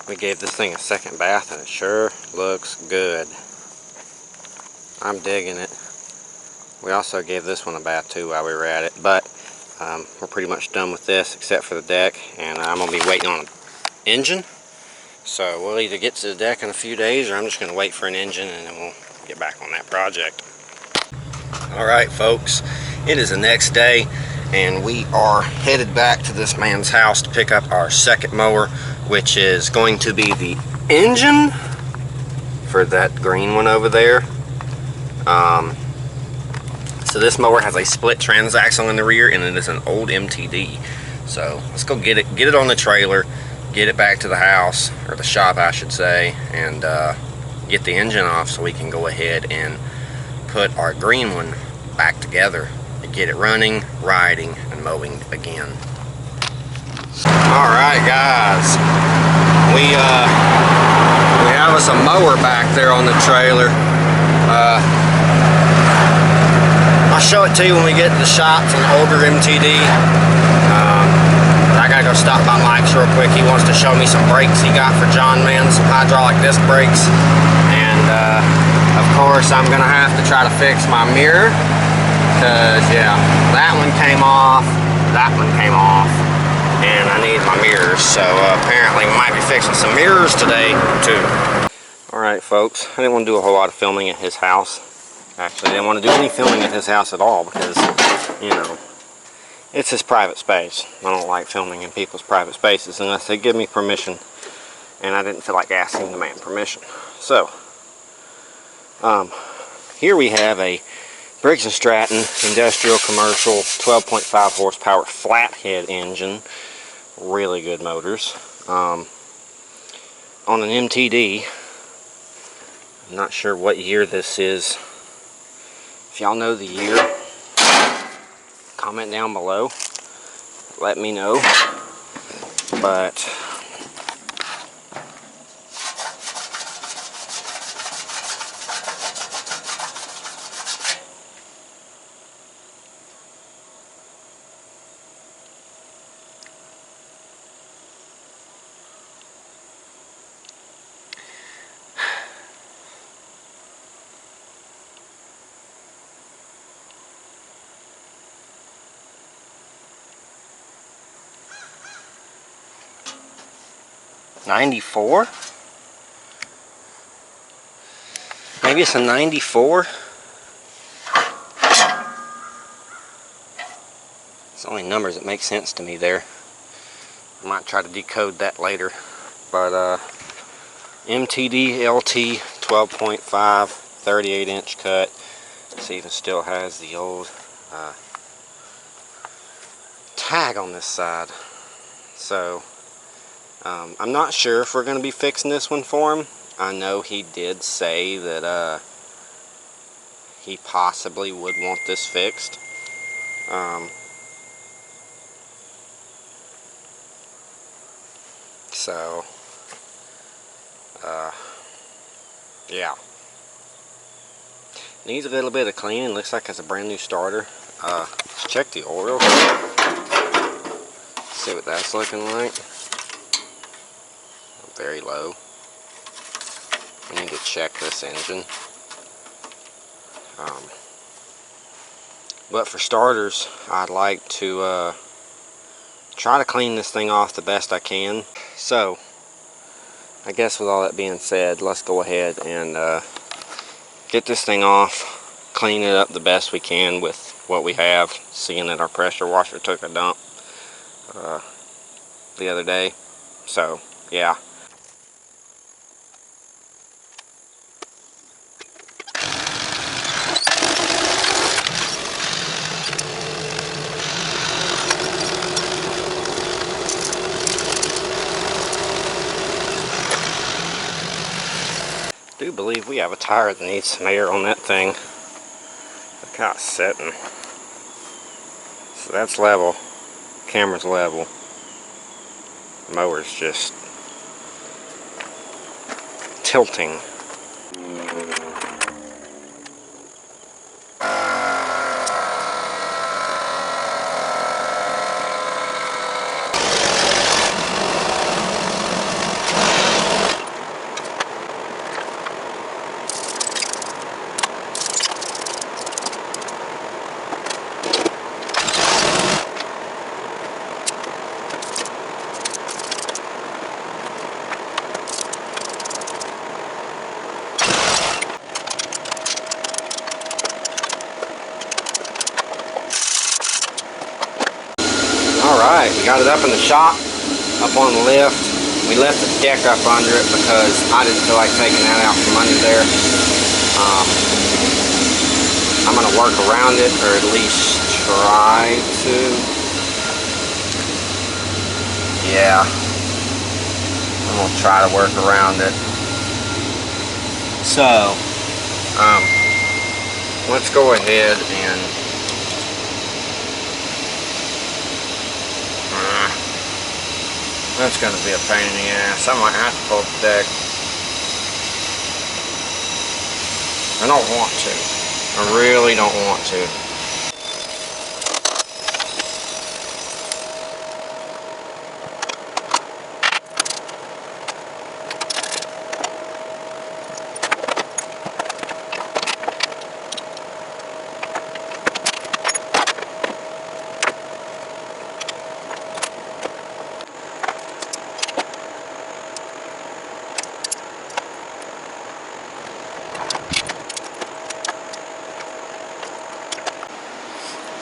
Speaker 1: we gave this thing a second bath and it sure looks good. I'm digging it. We also gave this one a bath too while we were at it, but we're pretty much done with this except for the deck, and I'm going to be waiting on an engine. So we'll either get to the deck in a few days, or I'm just going to wait for an engine and then we'll get back on that project. Alright folks, it is the next day and we are headed back to this man's house to pick up our second mower, which is going to be the engine for that green one over there. So this mower has a split transaxle in the rear, and it is an old MTD. So let's go get it on the trailer, get it back to the house, or the shop I should say, and get the engine off so we can go ahead and put our green one back together and get it running, riding, and mowing again. Alright guys, we have us a mower back there on the trailer. I'll show it to you when we get to the shop. It's an older MTD. I gotta go stop by Mike's real quick. He wants to show me some brakes he got for John Man, some hydraulic disc brakes. And of course I'm gonna have to try to fix my mirror, because yeah, that one came off, that one came off, and I need my mirrors. So apparently we might be fixing some mirrors today too. Alright folks, I didn't want to do a whole lot of filming at his house. Actually, I didn't want to do any filming at his house at all because, you know, it's his private space. I don't like filming in people's private spaces unless they give me permission, and I didn't feel like asking the man permission. So, here we have a Briggs & Stratton industrial commercial 12.5 horsepower flathead engine. Really good motors. On an MTD. I'm not sure what year this is. If y'all know the year, comment down below. Let me know. But '94? Maybe it's a '94? the only numbers that make sense to me there. I might try to decode that later. But MTD LT 12.5 38-inch cut. This even still has the old tag on this side. So I'm not sure if we're going to be fixing this one for him. I know he did say that he possibly would want this fixed. So yeah, needs a little bit of cleaning. Looks like it's a brand new starter. Let's check the oil. See what that's looking like. Very low. I need to check this engine. But for starters, I'd like to try to clean this thing off the best I can. So, I guess with all that being said, let's go ahead and get this thing off, clean it up the best we can with what we have, seeing that our pressure washer took a dump the other day. So, yeah. I do believe we have a tire that needs some air on that thing. Look how it's sitting. So that's level. Camera's level. Mower's just tilting. Alright, we got it up in the shop, up on the lift. We left the deck up under it because I didn't feel like taking that out from under there. I'm going to work around it, or at least try to. Yeah, I'm going to try to work around it. So, let's go ahead and that's going to be a pain in the ass. I might have to pull the deck. I don't want to. I really don't want to.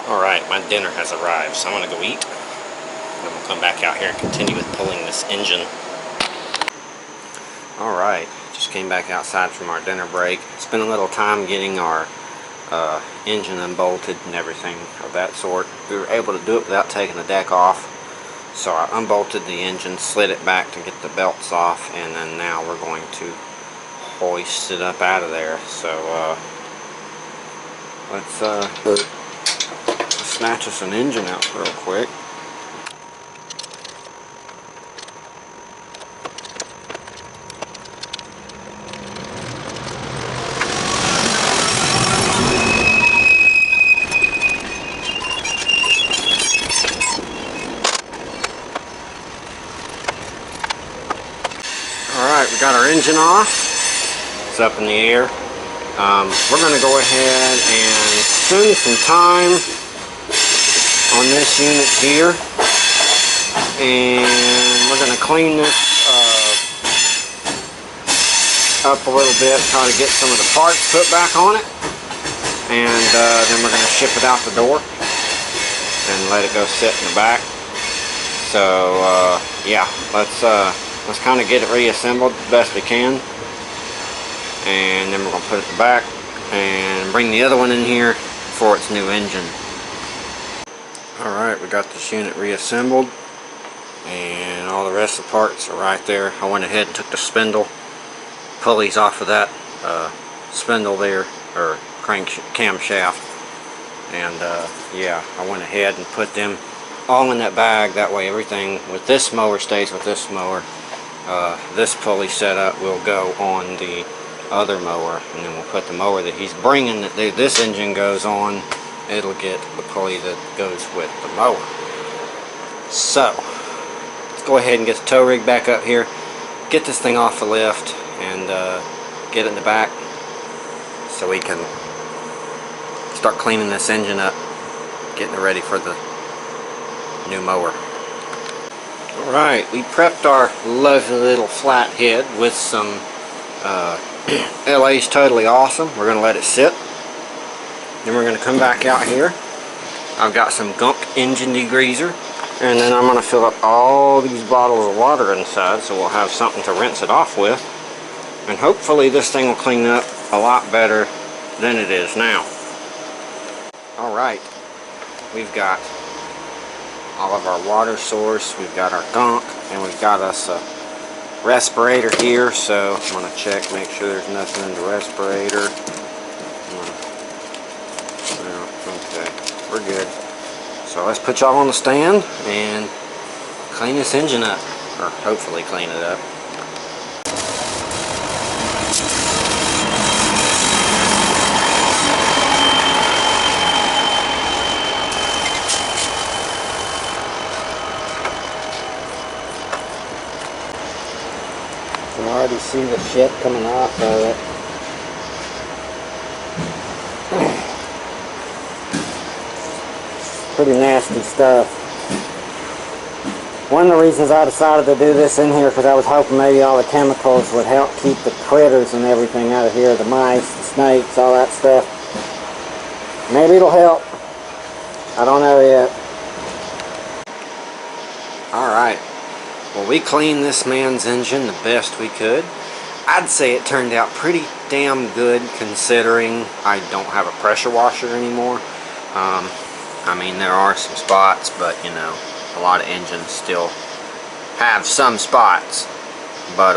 Speaker 1: Alright, my dinner has arrived, so I'm going to go eat. And I'm going to come back out here and continue with pulling this engine. Alright, just came back outside from our dinner break. Spent a little time getting our engine unbolted and everything of that sort. We were able to do it without taking the deck off. So I unbolted the engine, slid it back to get the belts off, and then now we're going to hoist it up out of there. So let's snatch us an engine out real quick. Alright, we got our engine off. It's up in the air. We're going to go ahead and spend some time on this unit here, and we're going to clean this up a little bit, try to get some of the parts put back on it, and then we're going to ship it out the door. and let it go sit in the back. So yeah, let's kind of get it reassembled the best we can, and then we're gonna put it in the back and bring the other one in here for its new engine. Alright, we got this unit reassembled and all the rest of the parts are right there. I went ahead and took the spindle pulleys off of that spindle there, or camshaft, and yeah, I went ahead and put them all in that bag. That way everything with this mower stays with this mower. This pulley setup will go on the other mower, and then we'll put the mower that he's bringing, that this engine goes on, it'll get the pulley that goes with the mower. So let's go ahead and get the tow rig back up here, get this thing off the lift, and get it in the back so we can start cleaning this engine up, getting it ready for the new mower. Alright, we prepped our lovely little flathead with some LA's Totally Awesome. We're going to let it sit. Then we're going to come back out here. I've got some gunk engine degreaser, and then I'm going to fill up all these bottles of water inside, so we'll have something to rinse it off with, and hopefully this thing will clean up a lot better than it is now. Alright, we've got all of our water source, we've got our gunk, and we've got us a respirator here, so I'm going to check, make sure there's nothing in the respirator. Okay, we're good. So let's put y'all on the stand and clean this engine up, or hopefully clean it up. You can already see the shit coming off of it. Pretty nasty stuff. One of the reasons I decided to do this in here, because I was hoping maybe all the chemicals would help keep the critters and everything out of here, the mice, the snakes, all that stuff. Maybe it'll help. I don't know yet. Alright. Well, we cleaned this man's engine the best we could. I'd say it turned out pretty damn good, considering I don't have a pressure washer anymore. I mean, there are some spots, but you know, a lot of engines still have some spots. But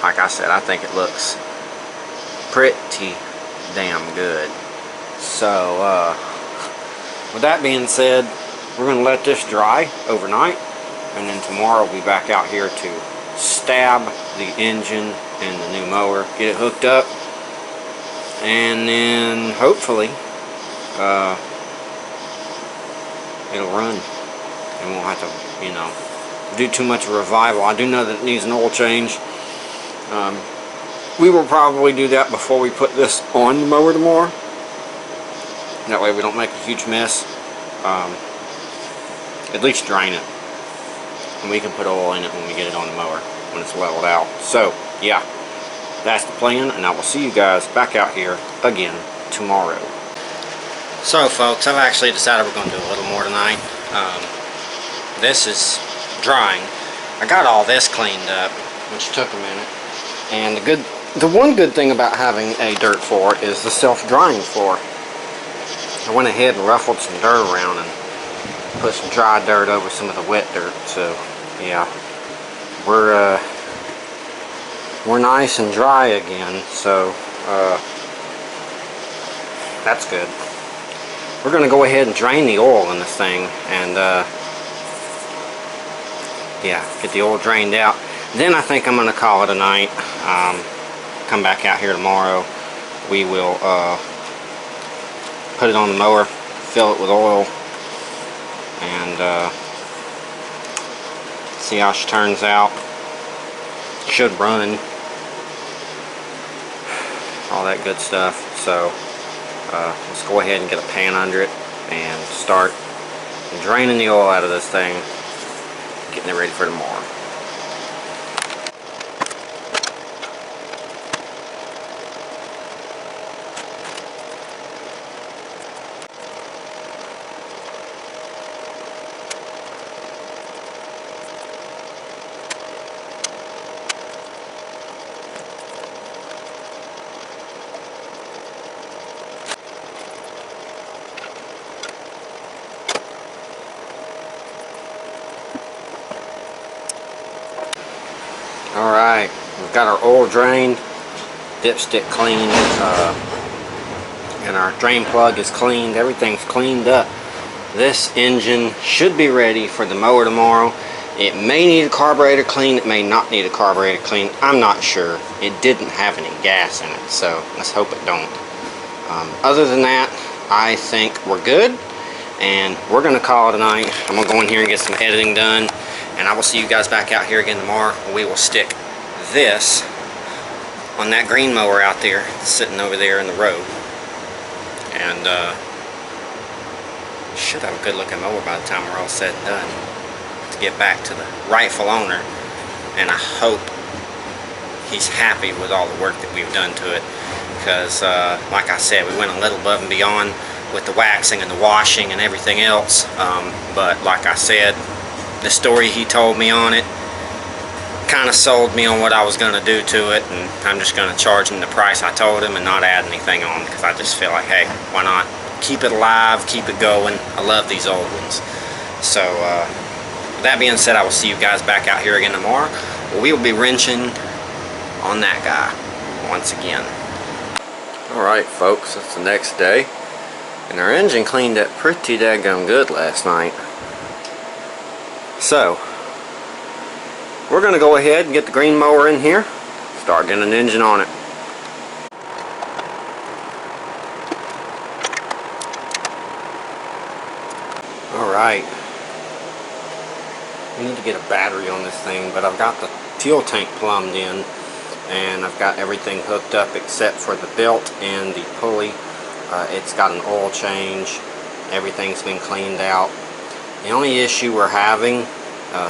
Speaker 1: like I said, I think it looks pretty damn good. So with that being said, we're going to let this dry overnight, and then tomorrow we'll be back out here to stab the engine and the new mower, get it hooked up, and then hopefully it'll run and we won't have to, you know, do too much revival. I do know that it needs an oil change. We will probably do that before we put this on the mower tomorrow. That way we don't make a huge mess. At least drain it, and we can put oil in it when we get it on the mower, when it's leveled out. So yeah, that's the plan, and I will see you guys back out here again tomorrow. So folks, I've actually decided we're going to do a little more tonight. This is drying. I got all this cleaned up, which took a minute, and the one good thing about having a dirt floor is the self-drying floor. I went ahead and ruffled some dirt around and put some dry dirt over some of the wet dirt. So yeah, we're nice and dry again, so that's good. We're going to go ahead and drain the oil in this thing, and yeah, get the oil drained out. Then I think I'm going to call it a night. Come back out here tomorrow. We will put it on the mower, fill it with oil, and see how she turns out. Should run, all that good stuff. So let's go ahead and get a pan under it and start draining the oil out of this thing, getting it ready for tomorrow. We've got our oil drained, dipstick cleaned, and our drain plug is cleaned. Everything's cleaned up. This engine should be ready for the mower tomorrow. It may need a carburetor clean, it may not need a carburetor clean. I'm not sure. It didn't have any gas in it, so let's hope it don't. Other than that, I think we're good, and we're going to call it a night. I'm going to go in here and get some editing done, and I will see you guys back out here again tomorrow. We will stick this on that green mower out there, sitting over there in the road, and should have a good looking mower by the time we're all said and done, to get back to the rightful owner. And I hope he's happy with all the work that we've done to it, because like I said, we went a little above and beyond with the waxing and the washing and everything else, but like I said, the story he told me on it kind of sold me on what I was going to do to it, and I'm just going to charge him the price I told him and not add anything on, because I just feel like, hey, why not keep it alive, keep it going. I love these old ones. So with that being said, I will see you guys back out here again tomorrow. We will be wrenching on that guy once again. Alright folks, it's the next day, and our engine cleaned up pretty daggone good last night. So we're going to go ahead and get the green mower in here, start getting an engine on it. Alright, we need to get a battery on this thing, but I've got the fuel tank plumbed in, and I've got everything hooked up except for the belt and the pulley. It's got an oil change, everything's been cleaned out. The only issue we're having,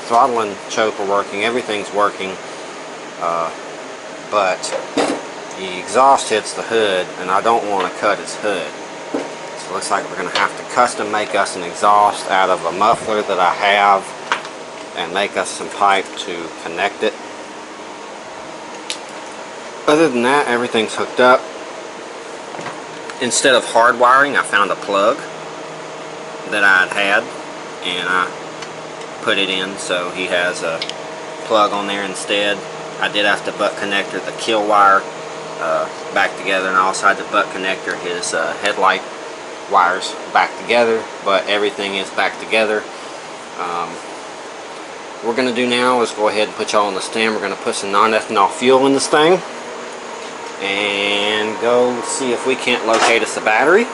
Speaker 1: throttle and choke are working, everything's working, but the exhaust hits the hood, and I don't want to cut its hood. So it looks like we're going to have to custom make us an exhaust out of a muffler that I have, and make us some pipe to connect it. Other than that, everything's hooked up. Instead of hard wiring, I found a plug that I'd had, and I put it in, so he has a plug on there instead. I did have to butt connector the kill wire back together, and I also had to butt connector his headlight wires back together, but everything is back together. What we're going to do now is go ahead and put y'all on the stand. We're going to put some non-ethanol fuel in this thing and go see if we can't locate us a battery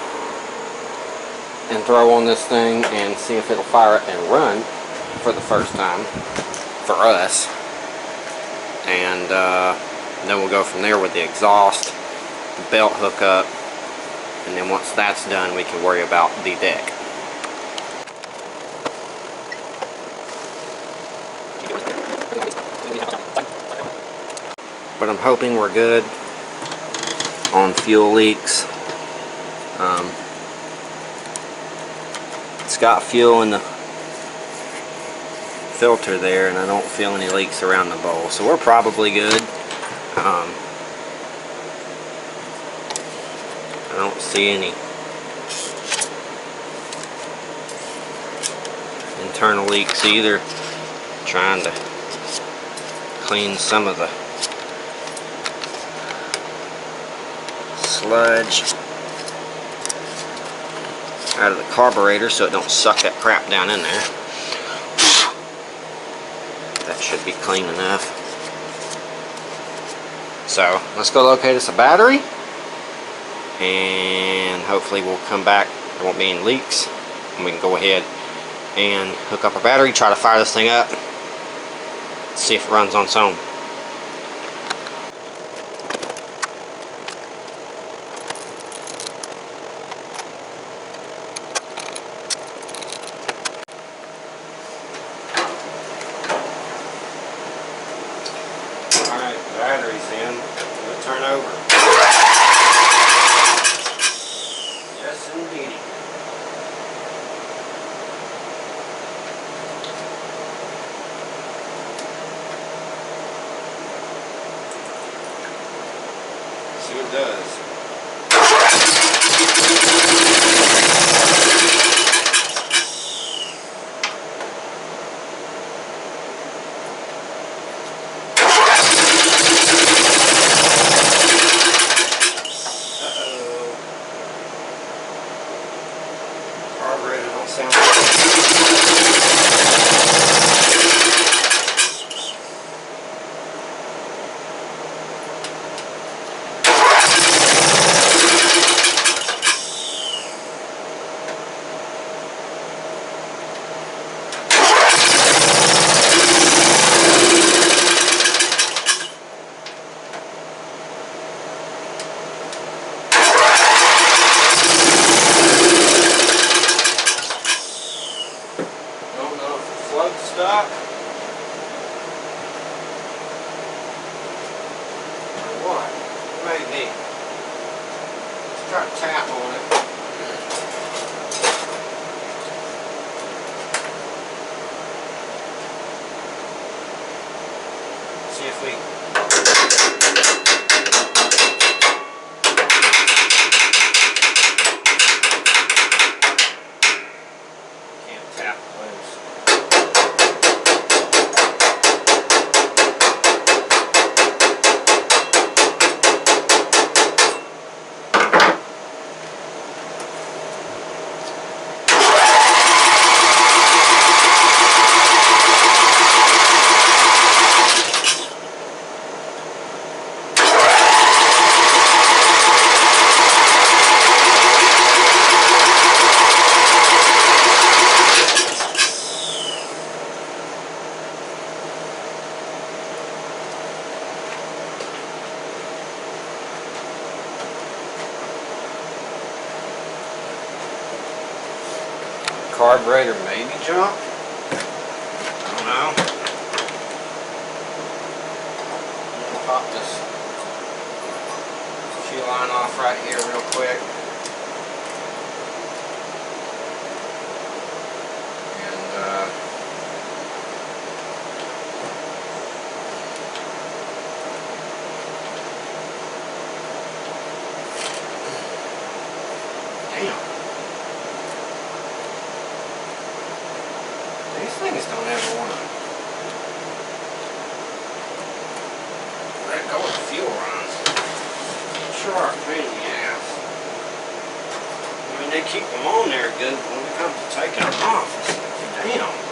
Speaker 1: and throw on this thing and see if it'll fire it and run for the first time for us, and then we'll go from there with the exhaust, the belt hookup, and then once that's done we can worry about the deck. But I'm hoping we're good on fuel leaks. It's got fuel in the filter there, and I don't feel any leaks around the bowl, so we're probably good. I don't see any internal leaks either. Trying to clean some of the sludge out of the carburetor so it don't suck that crap down in there. That should be clean enough. So let's go locate us a battery, and hopefully we'll come back, there won't be any leaks, and we can go ahead and hook up our battery, try to fire this thing up, see if it runs on its own. Battery's in. We'll turn over. Yes, indeed. sounds good. Stuck. Or what? Maybe. Let's try to tap on it. See if we can't tap loose. Carburetor maybe jump. I don't know. I'm gonna pop this fuel line off right here real quick. And damn. These things don't ever want to let go of the fuel runs. Sure are a pain in the ass. I mean, they keep them on there good, but when it comes to taking them off, it's like, damn.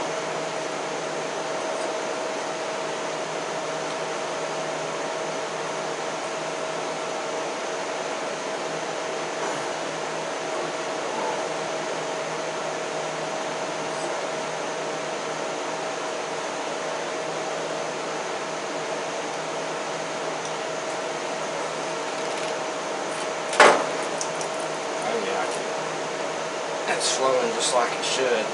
Speaker 1: It's flowing just like it should.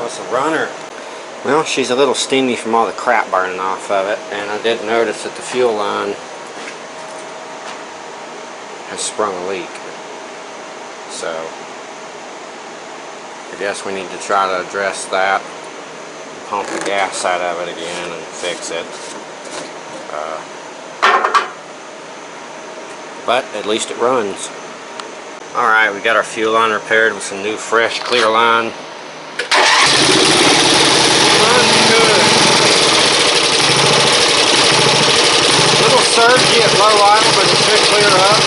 Speaker 1: have us a runner. Well, she's a little steamy from all the crap burning off of it, and I did notice that the fuel line has sprung a leak. So I guess we need to try to address that, pump the gas out of it again and fix it. But at least it runs. Alright, we got our fuel line repaired with some new fresh clear line. Runs good. Little surgy at low idle, but it should clear up.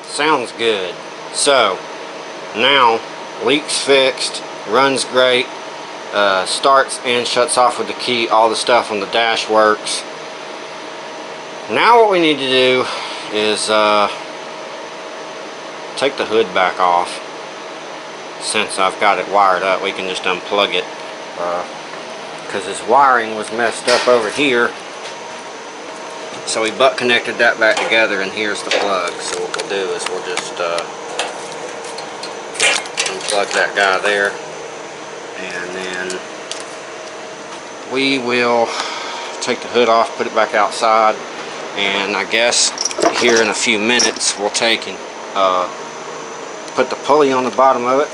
Speaker 1: Sounds good. So now leak's fixed, runs great, starts and shuts off with the key, all the stuff on the dash works. Now what we need to do is take the hood back off. Since I've got it wired up, we can just unplug it, because this wiring was messed up over here. So we butt connected that back together, and here's the plug. So what we'll do is we'll just unplug that guy there, and then we will take the hood off, put it back outside, and I guess here in a few minutes we'll take and put the pulley on the bottom of it,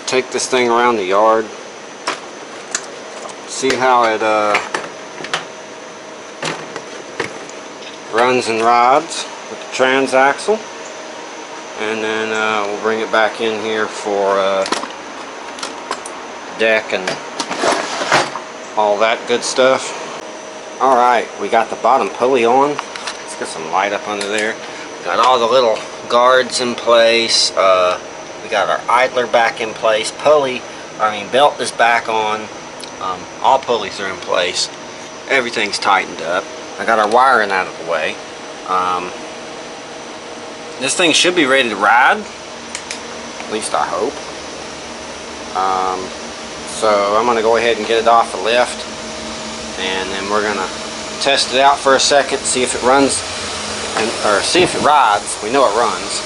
Speaker 1: take this thing around the yard, see how it runs and rides with the transaxle, and then we'll bring it back in here for deck and all that good stuff. Alright, we got the bottom pulley on. Let's get some light up under there. Got all the little guards in place. We got our idler back in place. Belt is back on. All pulleys are in place. Everything's tightened up. I got our wiring out of the way. This thing should be ready to ride. At least I hope. So I'm going to go ahead and get it off the lift. And then we're going to test it out for a second, see if it runs, or see if it rides. We know it runs.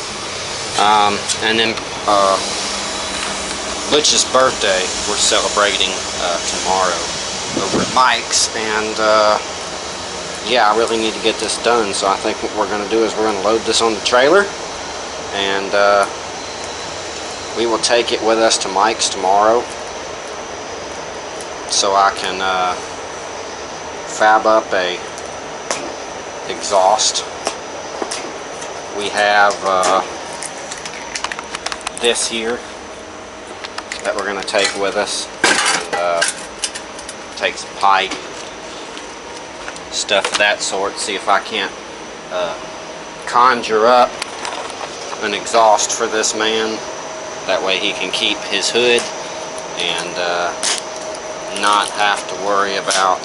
Speaker 1: And then Butch's birthday, we're celebrating tomorrow over at Mike's, and yeah, I really need to get this done. So I think what we're going to do is we're going to load this on the trailer, and we will take it with us to Mike's tomorrow, so I can fab up a exhaust. We have this here that we're going to take with us, and take some pipe, stuff of that sort, see if I can't conjure up an exhaust for this man. That way he can keep his hood and not have to worry about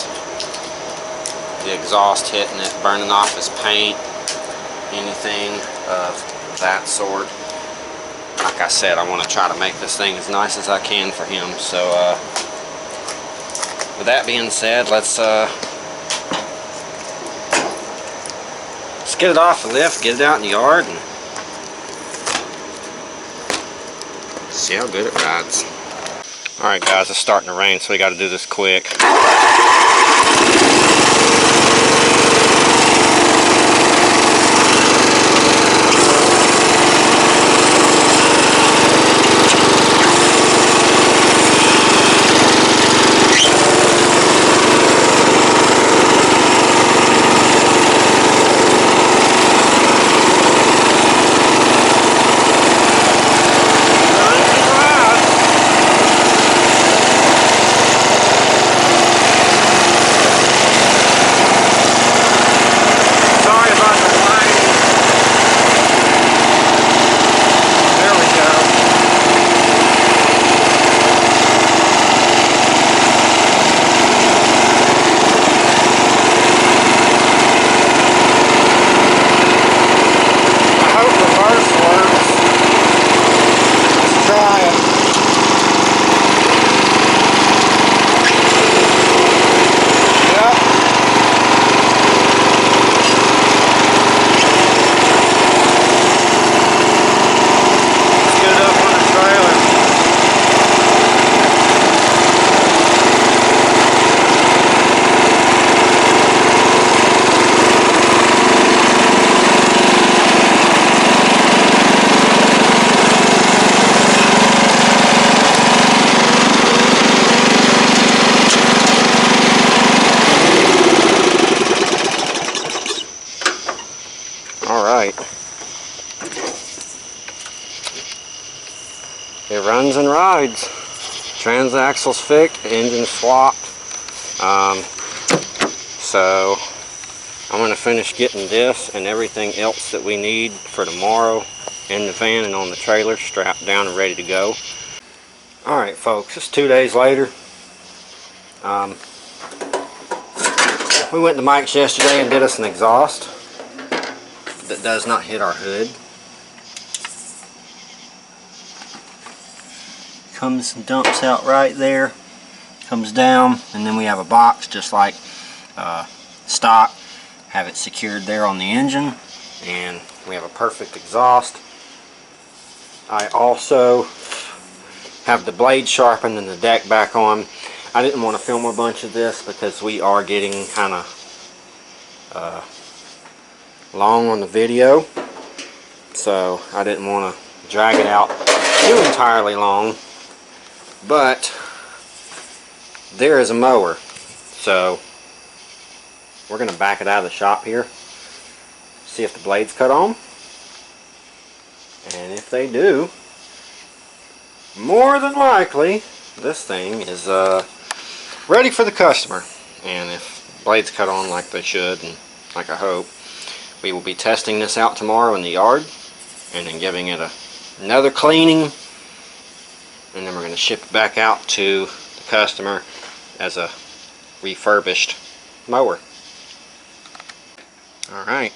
Speaker 1: the exhaust hitting it, burning off his paint, anything of that sort. Like I said, I want to try to make this thing as nice as I can for him. So with that being said, let's get it off the lift, get it out in the yard, and see how good it rides. Alright guys, it's starting to rain, so we got to do this quick. runs and rides. Transaxle's fixed, engine swapped. So I'm going to finish getting this and everything else that we need for tomorrow in the van and on the trailer strapped down and ready to go. Alright folks, it's 2 days later. We went to Mike's yesterday and did us an exhaust that does not hit our hood. Comes and dumps out right there, comes down, and then we have a box just like stock. Have it secured there on the engine, and we have a perfect exhaust. I also have the blade sharpened and the deck back on. I didn't want to film a bunch of this because we are getting kind of long on the video, so I didn't want to drag it out too entirely long. But there is a mower, so we're going to back it out of the shop here, see if the blades cut on, and if they do, more than likely this thing is ready for the customer. And if blades cut on like they should, and like I hope, we will be testing this out tomorrow in the yard and then giving it another cleaning, and then we're going to ship it back out to the customer as a refurbished mower. Alright.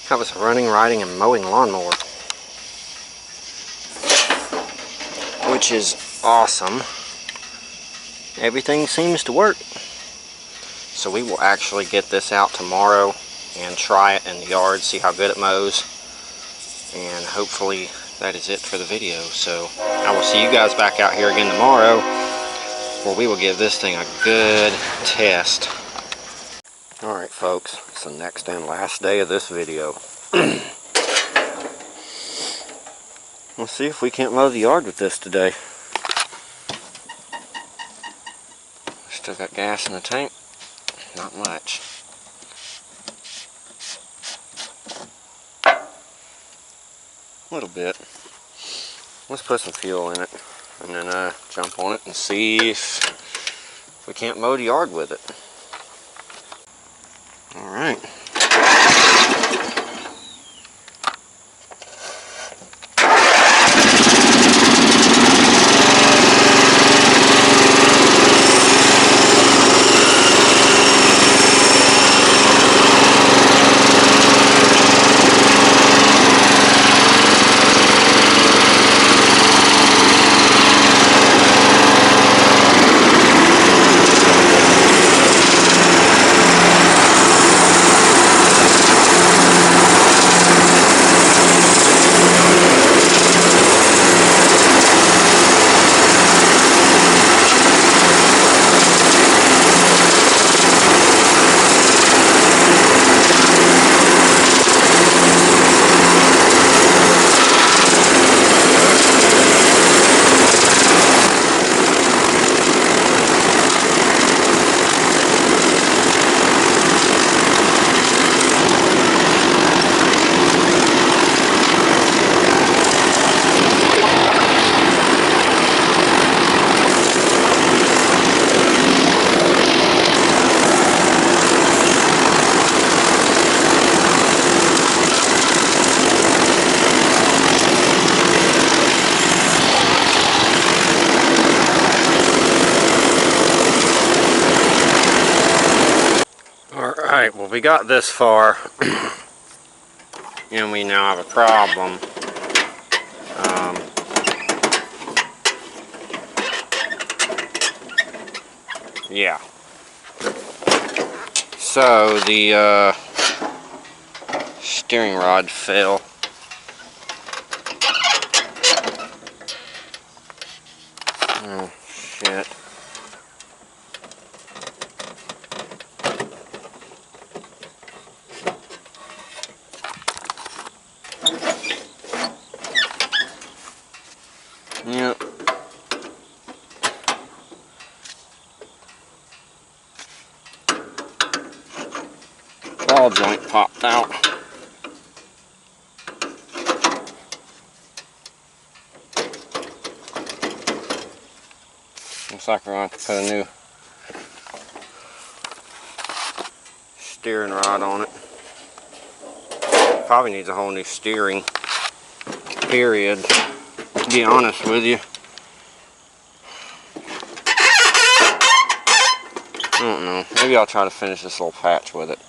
Speaker 1: That was a running, riding, and mowing lawnmower, which is awesome. Everything seems to work. So we will actually get this out tomorrow and try it in the yard, see how good it mows, and hopefully that is it for the video. So I will see you guys back out here again tomorrow, where we will give this thing a good test. Alright folks, it's the next and last day of this video. Let's see if we can't mow the yard with this today. Still got gas in the tank. Not much. A little bit. Let's put some fuel in it and then jump on it and see if we can't mow the yard with it. Alright. Alright, well, we got this far and we now have a problem. Yeah. So the steering rod fell. Oh, shit. Yep. Ball joint popped out. Looks like we're going to have to put a new steering rod on it. Probably needs a whole new steering, period, to be honest with you. I don't know. Maybe I'll try to finish this little patch with it.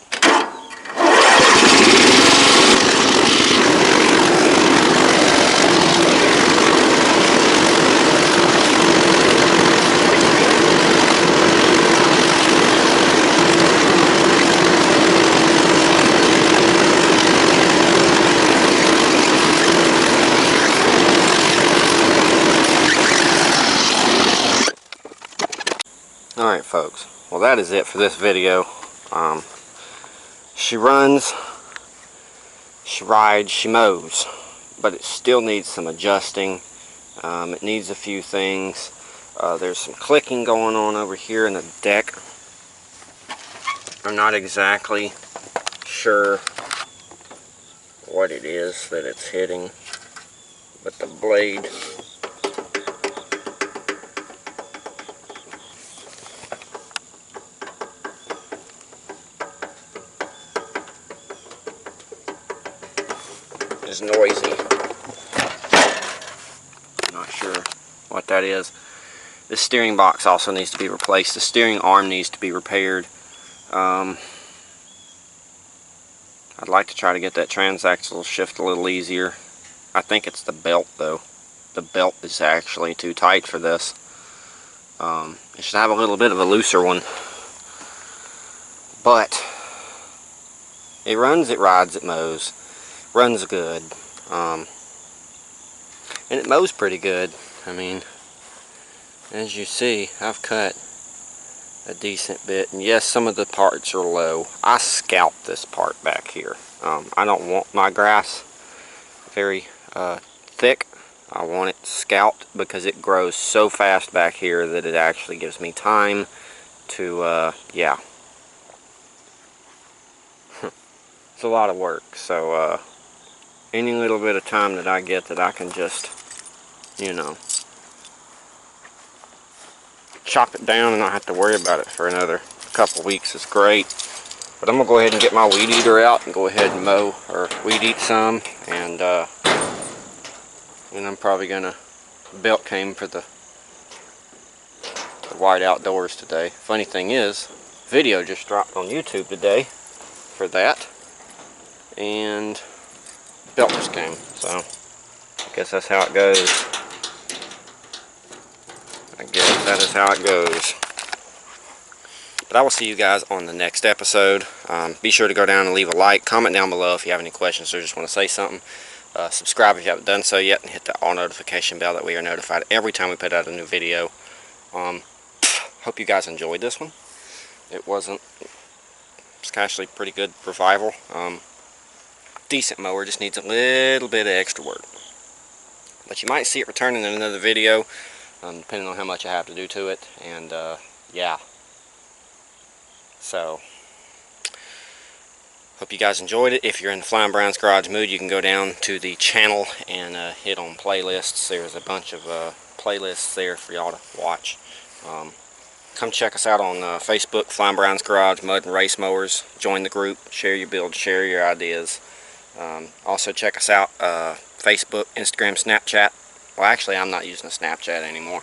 Speaker 1: Alright folks, well that is it for this video. She runs, she rides, she mows, but it still needs some adjusting. It needs a few things. There's some clicking going on over here in the deck. I'm not exactly sure what it is that it's hitting, but the blade is noisy. I'm not sure what that is. The steering box also needs to be replaced. The steering arm needs to be repaired. I'd like to try to get that transaxle shift a little easier. I think it's the belt though. The belt is actually too tight for this. It should have a little bit of a looser one. But it runs, it rides, it mows. Runs good. And it mows pretty good. I mean, as you see, I've cut a decent bit. And yes, some of the parts are low. I scalped this part back here. I don't want my grass very thick. I want it scalped because it grows so fast back here that it actually gives me time to, yeah. It's a lot of work. So, any little bit of time that I get that I can just, you know, chop it down and not have to worry about it for another couple weeks is great. But I'm going to go ahead and get my weed eater out and go ahead and mow or weed eat some. And I'm probably going to belt cane for the wide outdoors today. Funny thing is, video just dropped on YouTube today for that. And belters came, so I guess that's how it goes. I guess that is how it goes. But I will see you guys on the next episode. Be sure to go down and leave a like, comment down below if you have any questions or just want to say something. Subscribe if you haven't done so yet, and hit the all notification bell that we are notified every time we put out a new video. Hope you guys enjoyed this one. It's actually pretty good revival. Decent mower, just needs a little bit of extra work. But you might see it returning in another video, depending on how much I have to do to it. And yeah. So, hope you guys enjoyed it. If you're in the Flying Brown's Garage mood, you can go down to the channel and hit on playlists. There's a bunch of playlists there for y'all to watch. Come check us out on Facebook, Flying Brown's Garage, Mud and Race Mowers. Join the group, share your builds, share your ideas. Also check us out, Facebook, Instagram, Snapchat. Well, actually, I'm not using a Snapchat anymore.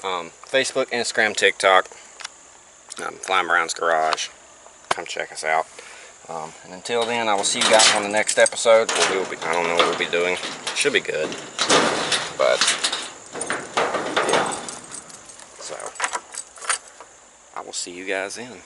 Speaker 1: Facebook, Instagram, TikTok, Flying Brown's Garage. Come check us out. And until then, I will see you guys on the next episode. I don't know what we'll be doing. Should be good. But, yeah. So, I will see you guys then.